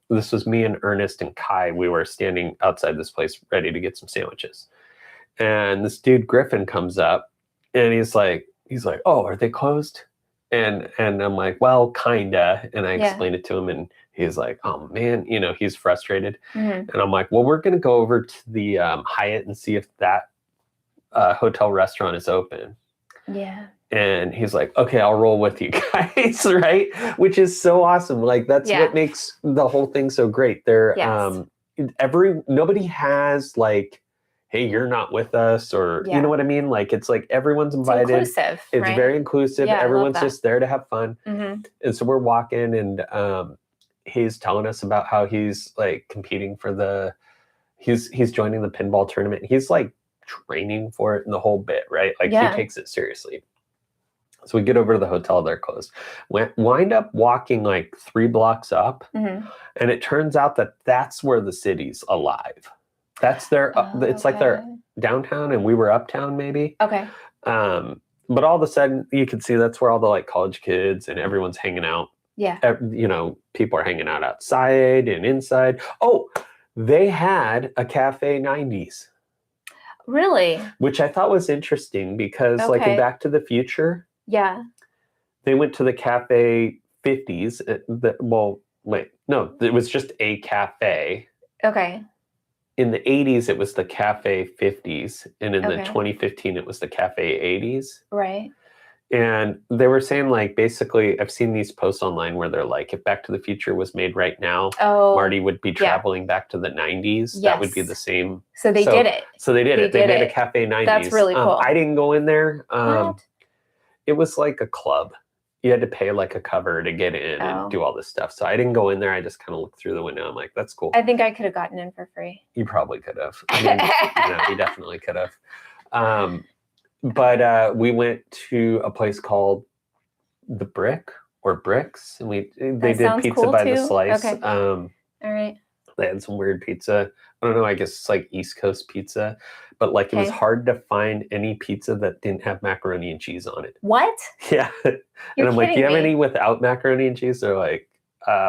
This was me and Ernest and Kai. We were standing outside this place ready to get some sandwiches. And this dude, Griffin, comes up, and he's like, oh, are they closed? And I'm like, well, kinda. And I explained it to him, and he's like, oh man, he's frustrated. And I'm like, well, we're gonna go over to the Hyatt and see if that hotel restaurant is open. Yeah. And he's like, okay, I'll roll with you guys, right? Which is so awesome. Like that's what makes the whole thing so great. They're nobody has like, hey, you're not with us, or you know what I mean? Like it's like everyone's invited. It's inclusive. It's very inclusive. Yeah, everyone's just there to have fun. And so we're walking, and he's telling us about how he's like competing for he's joining the pinball tournament. He's like training for it and the whole bit, right? Like he takes it seriously. So we get over to the hotel, they're closed. Wind up walking like 3 blocks up, and it turns out that that's where the city's alive. That's their, it's like they're downtown, and we were uptown maybe. Okay. But all of a sudden you can see that's where all the like college kids and everyone's hanging out. Yeah. People are hanging out outside and inside. Oh, they had a Cafe 90s. Really? Which I thought was interesting because like in Back to the Future. Yeah. They went to the Cafe 50s. It was just a cafe. Okay. In the 80s, it was the Cafe 50s. And in the 2015, it was the Cafe 80s. Right. And they were saying, like, basically, I've seen these posts online where they're like, if Back to the Future was made right now, Marty would be traveling back to the 90s. Yes. That would be the same. So they did it. So they did it. They made a Cafe 90s. That's really cool. I didn't go in there. What? It was like a club. You had to pay like a cover to get in and do all this stuff. So I didn't go in there. I just kind of looked through the window. I'm like, that's cool. I think I could have gotten in for free. You probably could have. I mean, you definitely could have. But we went to a place called The Brick or Bricks, and they did pizza cool by too. the slice. Okay. All right. They had some weird pizza. I don't know. I guess it's like East Coast pizza, but like it was hard to find any pizza that didn't have macaroni and cheese on it. What? Yeah. And I'm like, do you have any without macaroni and cheese? They're like,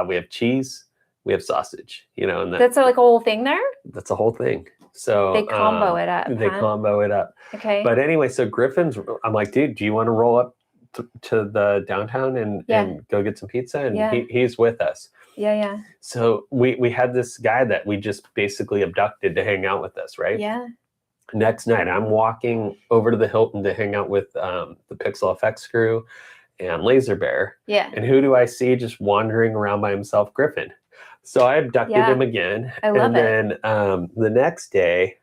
we have cheese, we have sausage, and that's like a whole thing there. That's a whole thing. So they combo it up. They combo it up. Okay. But anyway, so Griffin's. I'm like, dude, do you want to roll up to the downtown and go get some pizza? And he's with us. Yeah. So we had this guy that we just basically abducted to hang out with us, right? Yeah. Next night, I'm walking over to the Hilton to hang out with the Pixel Effects crew and Laser Bear. Yeah. And who do I see just wandering around by himself? Griffin. So I abducted him again. I love it. And then the next day,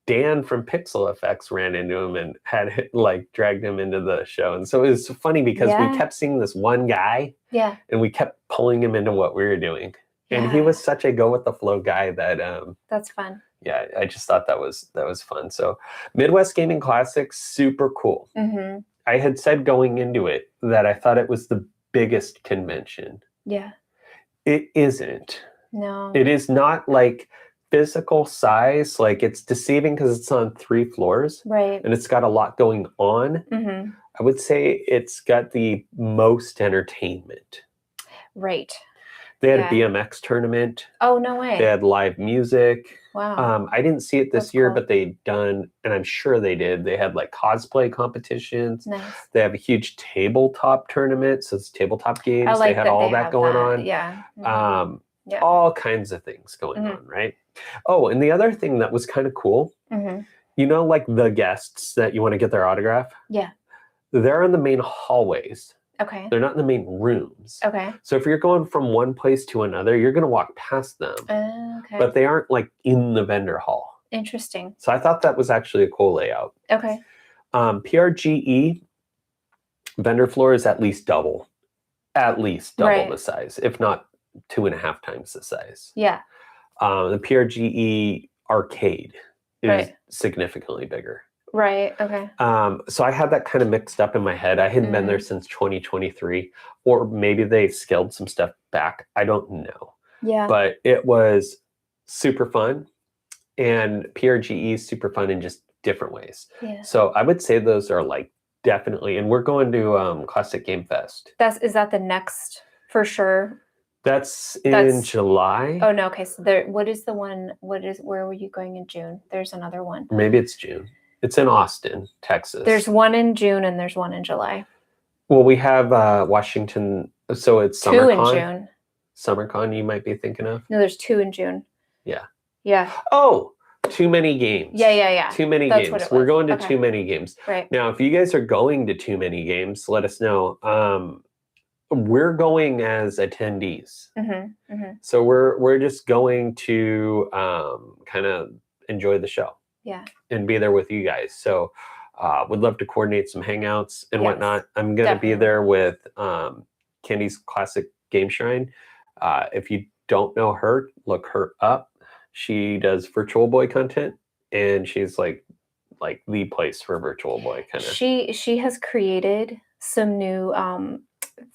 Dan from Pixel Effects ran into him and had dragged him into the show. And so it was funny because we kept seeing this one guy. Yeah. And we kept pulling him into what we were doing. And he was such a go with the flow guy that that's fun. Yeah, I just thought that was fun. So Midwest Gaming Classics, super cool. Mm-hmm. I had said going into it that I thought it was the biggest convention. Yeah. It isn't. No. It is not like physical size. Like it's deceiving because it's on 3 floors. Right. And it's got a lot going on. Mm-hmm. I would say it's got the most entertainment. Right. They had a BMX tournament. Oh, no way. They had live music. Wow. I didn't see it this year, but they'd done, and I'm sure they did. They had cosplay competitions. Nice. They have a huge tabletop tournament. So it's tabletop games. They had all that going on. Yeah. Mm-hmm. All kinds of things going on, right? Oh, and the other thing that was kind of cool, the guests that you want to get their autograph? Yeah. They're in the main hallways. Okay. They're not in the main rooms. Okay. So if you're going from one place to another, you're going to walk past them. Okay. But they aren't in the vendor hall. Interesting. So I thought that was actually a cool layout. Okay. PRGE vendor floor is at least double the size, if not 2.5 times the size. Yeah. The PRGE arcade is significantly bigger. Right. Okay. So I had that kind of mixed up in my head. I hadn't been there since 2023, or maybe they scaled some stuff back. I don't know. Yeah. But it was super fun, and PRGE is super fun in just different ways. Yeah. So I would say those are definitely, and we're going to Classic Game Fest. Is that the next for sure? That's in July. Oh no. Okay. So what is the one? Where were you going in June? There's another one. Maybe it's June. It's in Austin, Texas. There's one in June and there's one in July. Well, we have Washington, so it's two SummerCon. in June. SummerCon you might be thinking of? No, there's 2 in June. Yeah. Yeah. Oh, Too Many Games. Yeah. Too Many That's Games. We're going to Too Many Games. Right. Now, if you guys are going to Too Many Games, let us know. We're going as attendees. Mm-hmm. Mm-hmm. So we're just going to kind of enjoy the show. Yeah. And be there with you guys. So would love to coordinate some hangouts and whatnot. I'm going to be there with Candy's Classic Game Shrine. If you don't know her, look her up. She does Virtual Boy content, and she's like the place for Virtual Boy kind of. She has created some new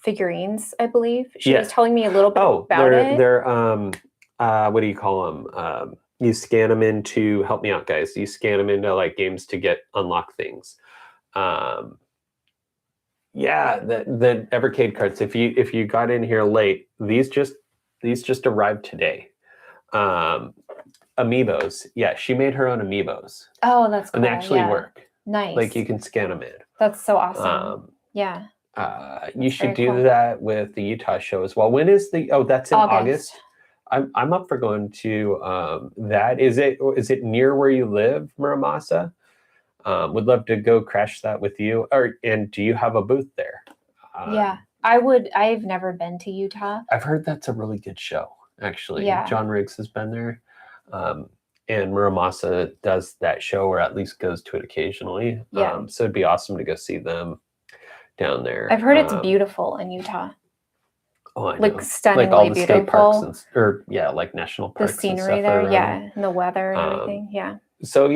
figurines, I believe. She was telling me a little bit about it. They're what do you call them? You scan them into, help me out, guys. You scan them into games to get unlock things. The Evercade cards. If you got in here late, these just arrived today. Amiibos. Yeah, she made her own amiibos. Oh, that's cool. And they actually work. Nice. You can scan them in. That's so awesome. Yeah. You should do that with the Utah show as well. When is that's in August. I'm up for going to that. Is it near where you live, Muramasa? Would love to go crash that with you. And do you have a booth there? Yeah, I would. I've never been to Utah. I've heard that's a really good show, actually. Yeah. John Riggs has been there. And Muramasa does that show, or at least goes to it occasionally. Yeah. So it'd be awesome to go see them down there. I've heard it's beautiful in Utah. Oh, I know. Stunningly all the beautiful. State parks national parks. The scenery there, and the weather and everything, So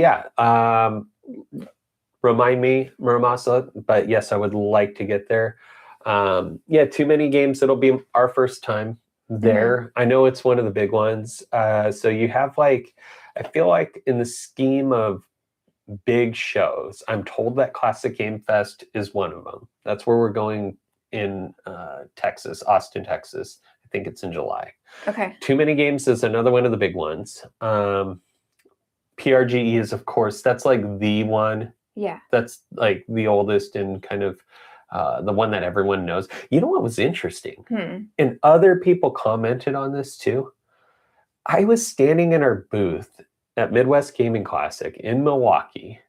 remind me, Muramasa, but yes, I would like to get there. Too Many Games. It'll be our first time there. Mm-hmm. I know it's one of the big ones. So you have I feel like in the scheme of big shows, I'm told that Classic Game Fest is one of them. That's where we're going in Texas, Austin, Texas. I think it's in July. Okay. Too Many Games is another one of the big ones. PRGE is, of course, that's like the one. Yeah. That's like the oldest and kind of the one that everyone knows. You know what was interesting? And other people commented on this too. I was standing in our booth at Midwest Gaming Classic in Milwaukee.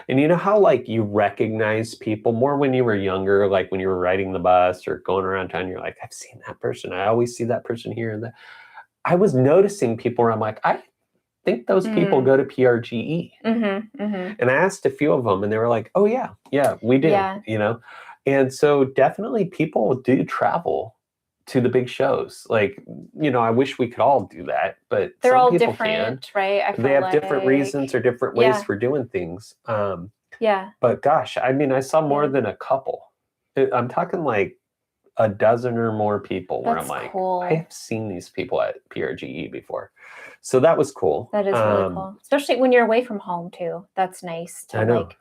And you know how like you recognize people more when you were younger, like when you were riding the bus or going around town, you're like, I've seen that person. I always see that person here and that. I was noticing people where I'm like, I think those people go to PRGE. And I asked a few of them and they were like, oh yeah, we do, you know? And so definitely people do travel to the big shows. Like, you know, I wish we could all do that, but they're some all people different, can. right? I feel they have different reasons or different ways for doing things. But gosh, I mean, I saw more than a couple. I'm talking like a dozen or more people where I'm like, I have seen these people at PRGE before. So that was cool. That is really cool. Especially when you're away from home too. That's nice to like.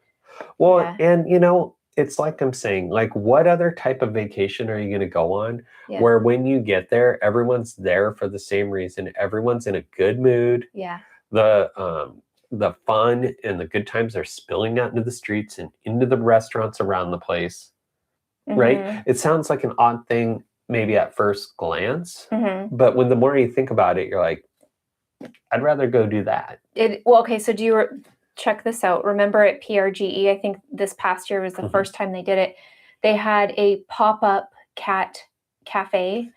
Well, and you know, it's like I'm saying, like, what other type of vacation are you going to go on where when you get there, everyone's there for the same reason. Everyone's in a good mood. The fun and the good times are spilling out into the streets and into the restaurants around the place. Right? It sounds like an odd thing maybe at first glance, but when the more you think about it, you're like, I'd rather go do that. Well, okay, so do you check this out? Remember at PRGE, I think this past year was the first time they did it. They had a pop-up cat cafe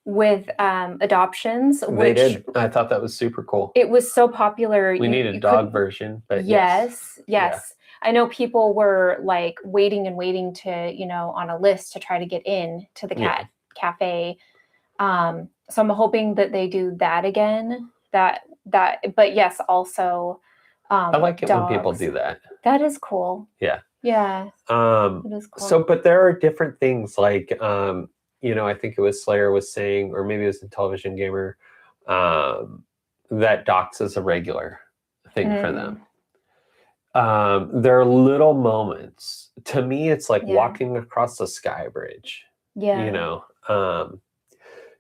with adoptions. They did. I thought that was super cool. It was so popular. We need a dog version, but yes. I know people were like waiting to, you know, on a list to try to get in to the cat cafe. So I'm hoping that they do that again. But yes, also I like it dogs. when people do that. That is cool. Yeah. It is cool. So, but there are different things like, you know, I think it was Slayer was saying, or maybe it was the Television Gamer, that docks is a regular thing for them. There are little moments. To me, it's like walking across the sky bridge. You know,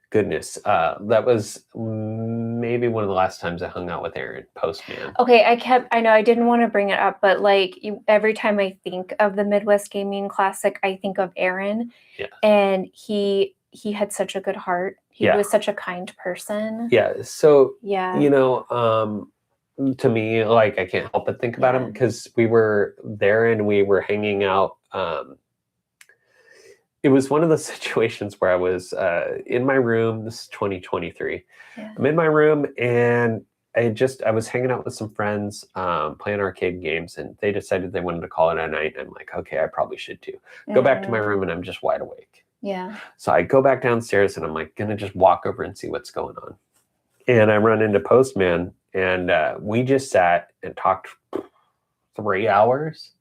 goodness, that was maybe one of the last times I hung out with Aaron, Postman. Okay, I know I didn't want to bring it up, but like every time I think of the Midwest Gaming Classic, I think of Aaron. And he had such a good heart. He was such a kind person. So, you know, to me, like, I can't help but think about him because we were there and we were hanging out. It was one of those situations where I was in my room. This is 2023. I'm in my room and I was hanging out with some friends playing arcade games, and they decided they wanted to call it a night. I'm like, okay, I probably should too. Go back to my room and I'm just wide awake. So I go back downstairs and I'm like gonna just walk over and see what's going on. And I run into Postman and we just sat and talked 3 hours.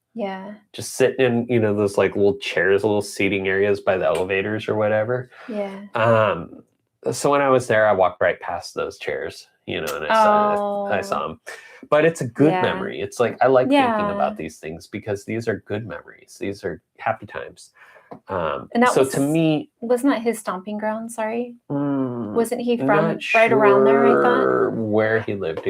Just sitting in, you know, those like little chairs, little seating areas by the elevators or whatever. So when I was there, I walked right past those chairs, you know, and I saw them. But it's a good memory. It's like, I like thinking about these things because these are good memories. These are happy times. And that so to me, wasn't that his stomping ground? Sorry, wasn't he from right around there? I thought where he lived.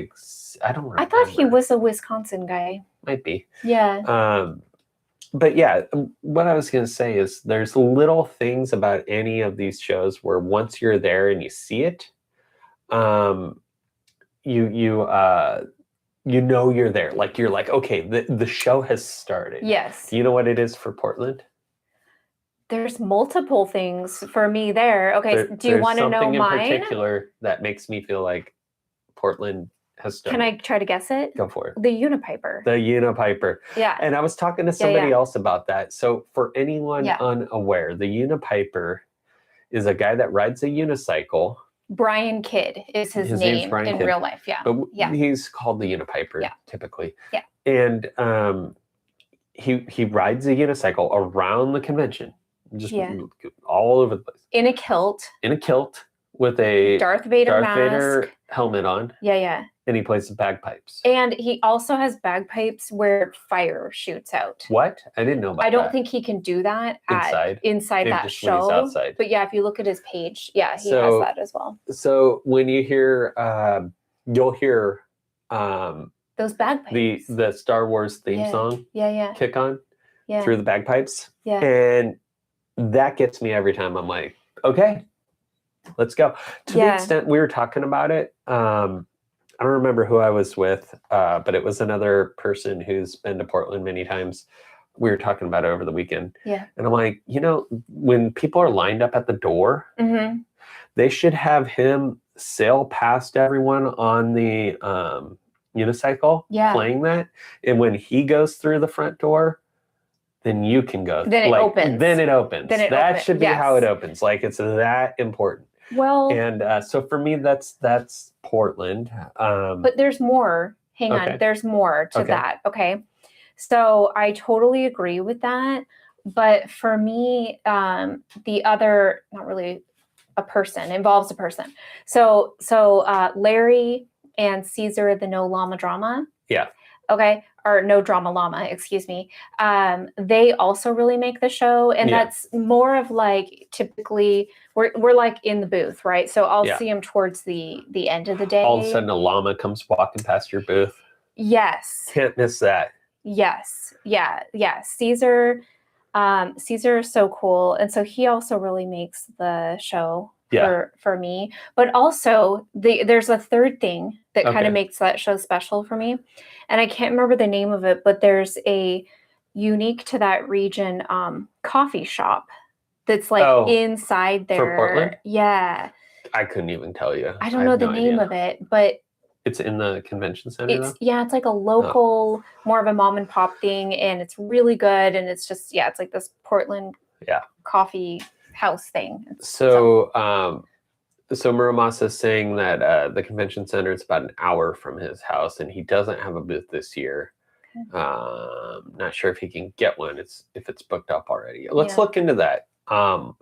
I don't remember. I thought he was a Wisconsin guy. Might be. But yeah, what I was going to say is there's little things about any of these shows where once you're there and you see it, you know you're there. Like you're like, okay, the show has started. You know what it is for Portland? There's multiple things for me there. Okay, do you want to know mine? Something in particular that makes me feel like Portland has started. Can I try to guess it? Go for it. The Unipiper. The Unipiper. And I was talking to somebody else about that. So for anyone unaware, the Unipiper is a guy that rides a unicycle. Brian Kidd is his name in real life. But he's called the Unipiper typically. And he rides a unicycle around the convention. Just all over the place. In a kilt. With a Darth Vader mask. Helmet on. And he plays the bagpipes. And he also has bagpipes where fire shoots out. What? I didn't know about that. I don't think he can do that inside that show. When he's outside. But yeah, if you look at his page, yeah, he has that as well. So when you hear, you'll hear those bagpipes. The Star Wars theme song kick on through the bagpipes. Yeah. And that gets me every time. I'm like, okay, let's go. To the extent we were talking about it, I don't remember who I was with, but it was another person who's been to Portland many times. We were talking about it over the weekend. Yeah. And I'm like, when people are lined up at the door, they should have him sail past everyone on the unicycle playing that. And when he goes through the front door, then you can go. Then it opens. Then it opens. That should be how it opens. Like, it's that important. Well, and so for me, that's Portland. But there's more. Hang on. There's more to that. Okay. So I totally agree with that. But for me, the other, not really a person, involves a person. So Larry and Caesar, the No Llama Drama. Yeah. Okay. Or No Drama Llama, excuse me. They also really make the show. And that's more of like, typically, we're like in the booth, right? So I'll see them towards the end of the day. All of a sudden a llama comes walking past your booth. Yes. Can't miss that. Yes. Yeah. Yeah. Caesar is so cool. And so he also really makes the show for me. But also there's a third thing that kind of makes that show special for me. And I can't remember the name of it, but there's a unique to that region coffee shop that's like inside there. For Portland? Yeah. I couldn't even tell you. I don't know the name of it, but it's in the convention center. It's like a local, more of a mom and pop thing, and it's really good. And it's just it's like this Portland coffee house thing. So Muramasa is saying that the convention center is about an hour from his house, and he doesn't have a booth this year. Not sure if he can get one. If it's booked up already. Let's look into that.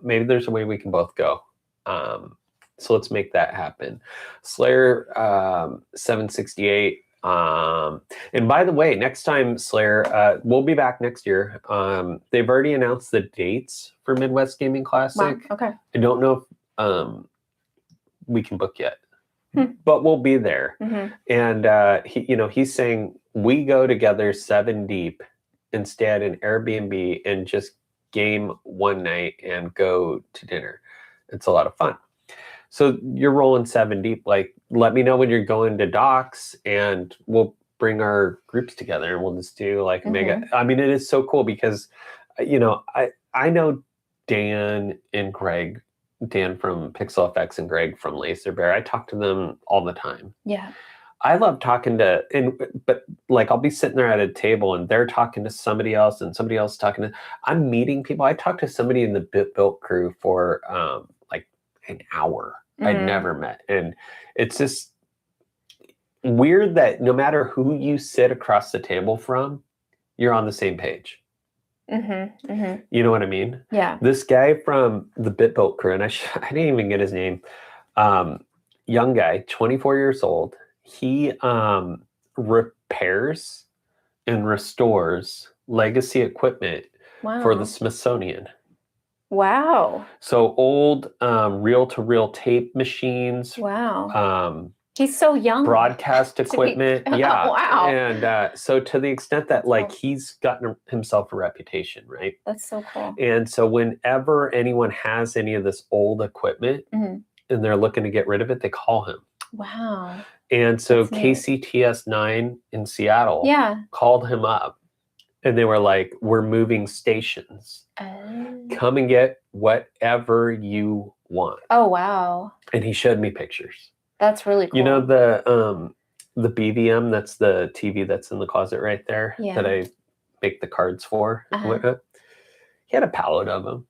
Maybe there's a way we can both go. So let's make that happen. Slayer 768. And by the way, next time, Slayer, we'll be back next year. They've already announced the dates for Midwest Gaming Classic. Wow. Okay. I don't know if we can book yet, but we'll be there. And he's saying we go together 7 deep and stay at an Airbnb and just game one night and go to dinner. It's a lot of fun. So you're rolling 7 deep. Like, let me know when you're going to Docks, and we'll bring our groups together and we'll just do like mega. I mean, it is so cool because, I know Dan and Greg, Dan from Pixel FX and Greg from Laser Bear. I talk to them all the time. Yeah. I love talking but like I'll be sitting there at a table and they're talking to somebody else and somebody else talking to, I'm meeting people. I talked to somebody in the Bit Built crew for like an hour. I'd never met. And it's just weird that no matter who you sit across the table from, you're on the same page. You know what I mean? Yeah. This guy from the Bit Built crew, and I didn't even get his name. Young guy, 24 years old. He repairs and restores legacy equipment for the Smithsonian. Wow. So old reel-to-reel tape machines. Wow. He's so young. Broadcast equipment. Yeah. Wow. And so to the extent that he's gotten himself a reputation, right? That's so cool. And so whenever anyone has any of this old equipment and they're looking to get rid of it, they call him. Wow. And so KCTS9 in Seattle called him up. And they were like, we're moving stations. Come and get whatever you want. Oh, wow. And he showed me pictures. That's really cool. You know the BVM, that's the TV that's in the closet right there that I make the cards for. He had a pallet of them,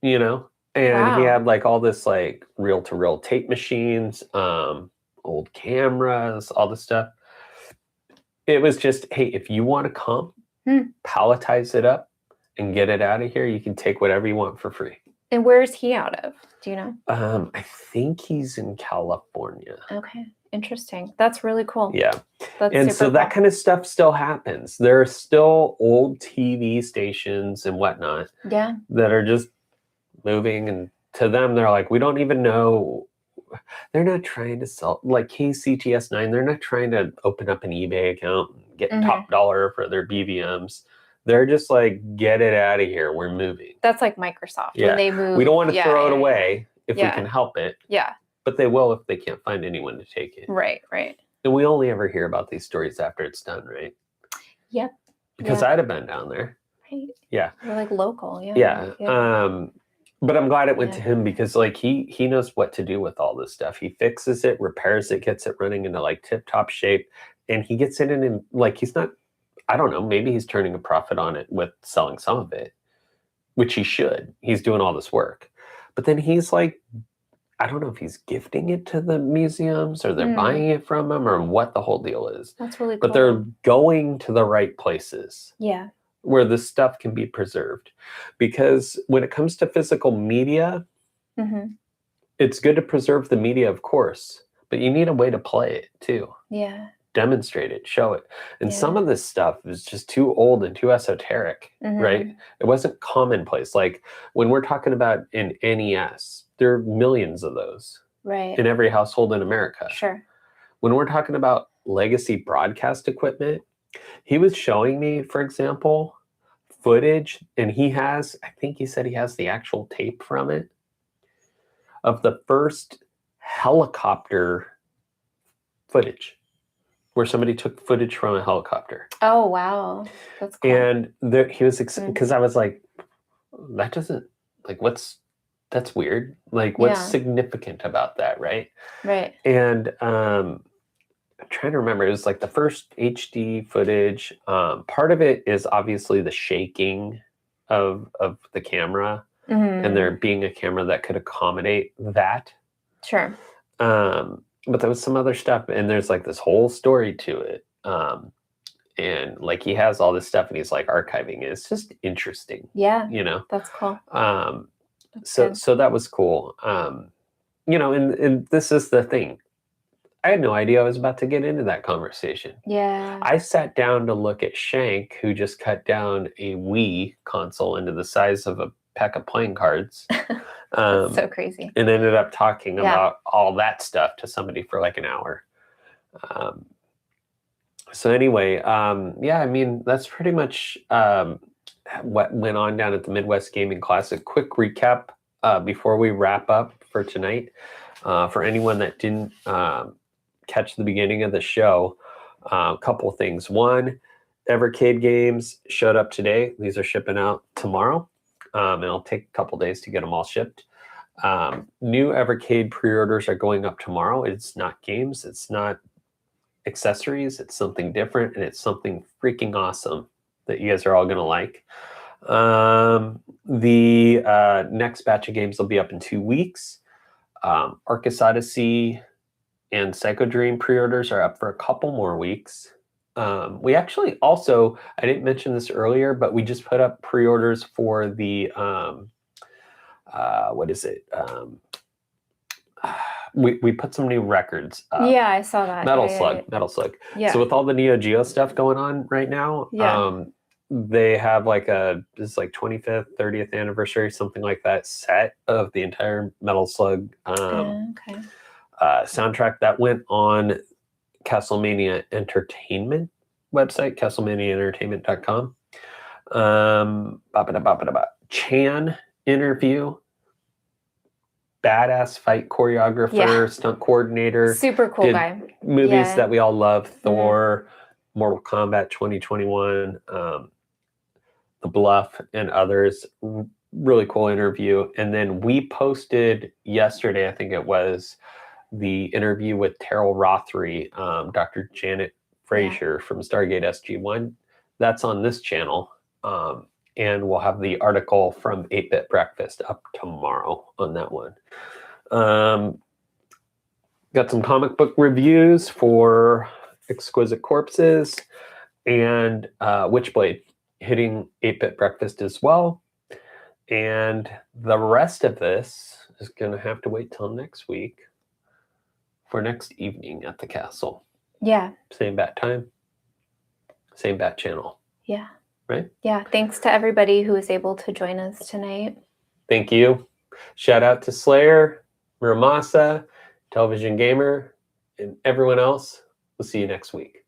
and he had like all this like reel-to-reel tape machines, old cameras, all this stuff. It was just, hey, if you want to come, palletize it up and get it out of here, you can take whatever you want for free. And where is he out of? Do you know? I think he's in California. Okay. Interesting. That's really cool. Yeah. That's and super so cool. that kind of stuff still happens. There are still old TV stations and whatnot that are just moving, and to them, they're like, we don't even know. They're not trying to sell, like KCTS9, they're not trying to open up an eBay account and get top dollar for their BVMs. They're just like, get it out of here. We're moving. That's like Microsoft. Yeah. When they move. We don't want to throw it away if we can help it. Yeah. But they will if they can't find anyone to take it. Right. And we only ever hear about these stories after it's done, right? Yep. Because I'd have been down there. Right. Yeah. They're like local. Yeah. But I'm glad it went to him, because like he knows what to do with all this stuff. He fixes it, repairs it, gets it running into like tip-top shape, and he gets it in like, he's not, I don't know, maybe he's turning a profit on it with selling some of it, which he should. He's doing all this work. But then he's like, I don't know if he's gifting it to the museums or they're buying it from him or what the whole deal is. That's really cool. But they're going to the right places. Yeah. Where this stuff can be preserved. Because when it comes to physical media, it's good to preserve the media, of course, but you need a way to play it too. Yeah. Demonstrate it, show it. And some of this stuff is just too old and too esoteric, right? It wasn't commonplace. Like when we're talking about an NES, there are millions of those in every household in America. Sure. When we're talking about legacy broadcast equipment, he was showing me, for example, footage, and I think he said he has the actual tape from it, of the first helicopter footage, where somebody took footage from a helicopter. Oh, wow. That's cool. And he was, because I was like, that doesn't, like, that's weird. Like, what's significant about that, right? Right. And, I'm trying to remember. It was like the first HD footage. Part of it is obviously the shaking of the camera, and there being a camera that could accommodate that. Sure. But there was some other stuff, and there's like this whole story to it. And like he has all this stuff, and he's like archiving it. It's just interesting. Yeah. That's cool. So that was cool. And this is the thing. I had no idea I was about to get into that conversation. Yeah. I sat down to look at Shank, who just cut down a Wii console into the size of a pack of playing cards. That's so crazy. And ended up talking about all that stuff to somebody for like an hour. So anyway, I mean, that's pretty much what went on down at the Midwest Gaming Classic. Quick recap before we wrap up for tonight. For anyone that didn't catch the beginning of the show, a couple of things. One, Evercade games showed up today. These are shipping out tomorrow, and it'll take a couple days to get them all shipped. New Evercade pre-orders are going up tomorrow. It's not games, it's not accessories, it's something different, and it's something freaking awesome that you guys are all gonna like. The next batch of games will be up in 2 weeks. Arcus, Odyssey, and Psycho Dream pre-orders are up for a couple more weeks. We actually also, I didn't mention this earlier, but we just put up pre-orders for the, what is it? We put some new records up. Yeah, I saw that. Metal Slug. Yeah. So with all the Neo Geo stuff going on right now, they have like this is like 25th, 30th anniversary, something like that, set of the entire Metal Slug soundtrack that went on Castlemania Entertainment website, castlemaniaentertainment.com. Chan interview, badass fight choreographer, stunt coordinator, super cool guy. Movies that we all love: Thor, Mortal Kombat 2021, The Bluff, and others. Really cool interview. And then we posted yesterday, I think it was, the interview with Teryl Rothery, Dr. Janet Frazier from Stargate SG-1. That's on this channel. And we'll have the article from 8-Bit Breakfast up tomorrow on that one. Got some comic book reviews for Exquisite Corpses and Witchblade hitting 8-Bit Breakfast as well. And the rest of this is going to have to wait till next week for next evening at the castle. Yeah. Same bat time, same bat channel. Yeah. Right? Yeah. Thanks to everybody who was able to join us tonight. Thank you. Shout out to Slayer, Muramasa, Television Gamer, and everyone else. We'll see you next week.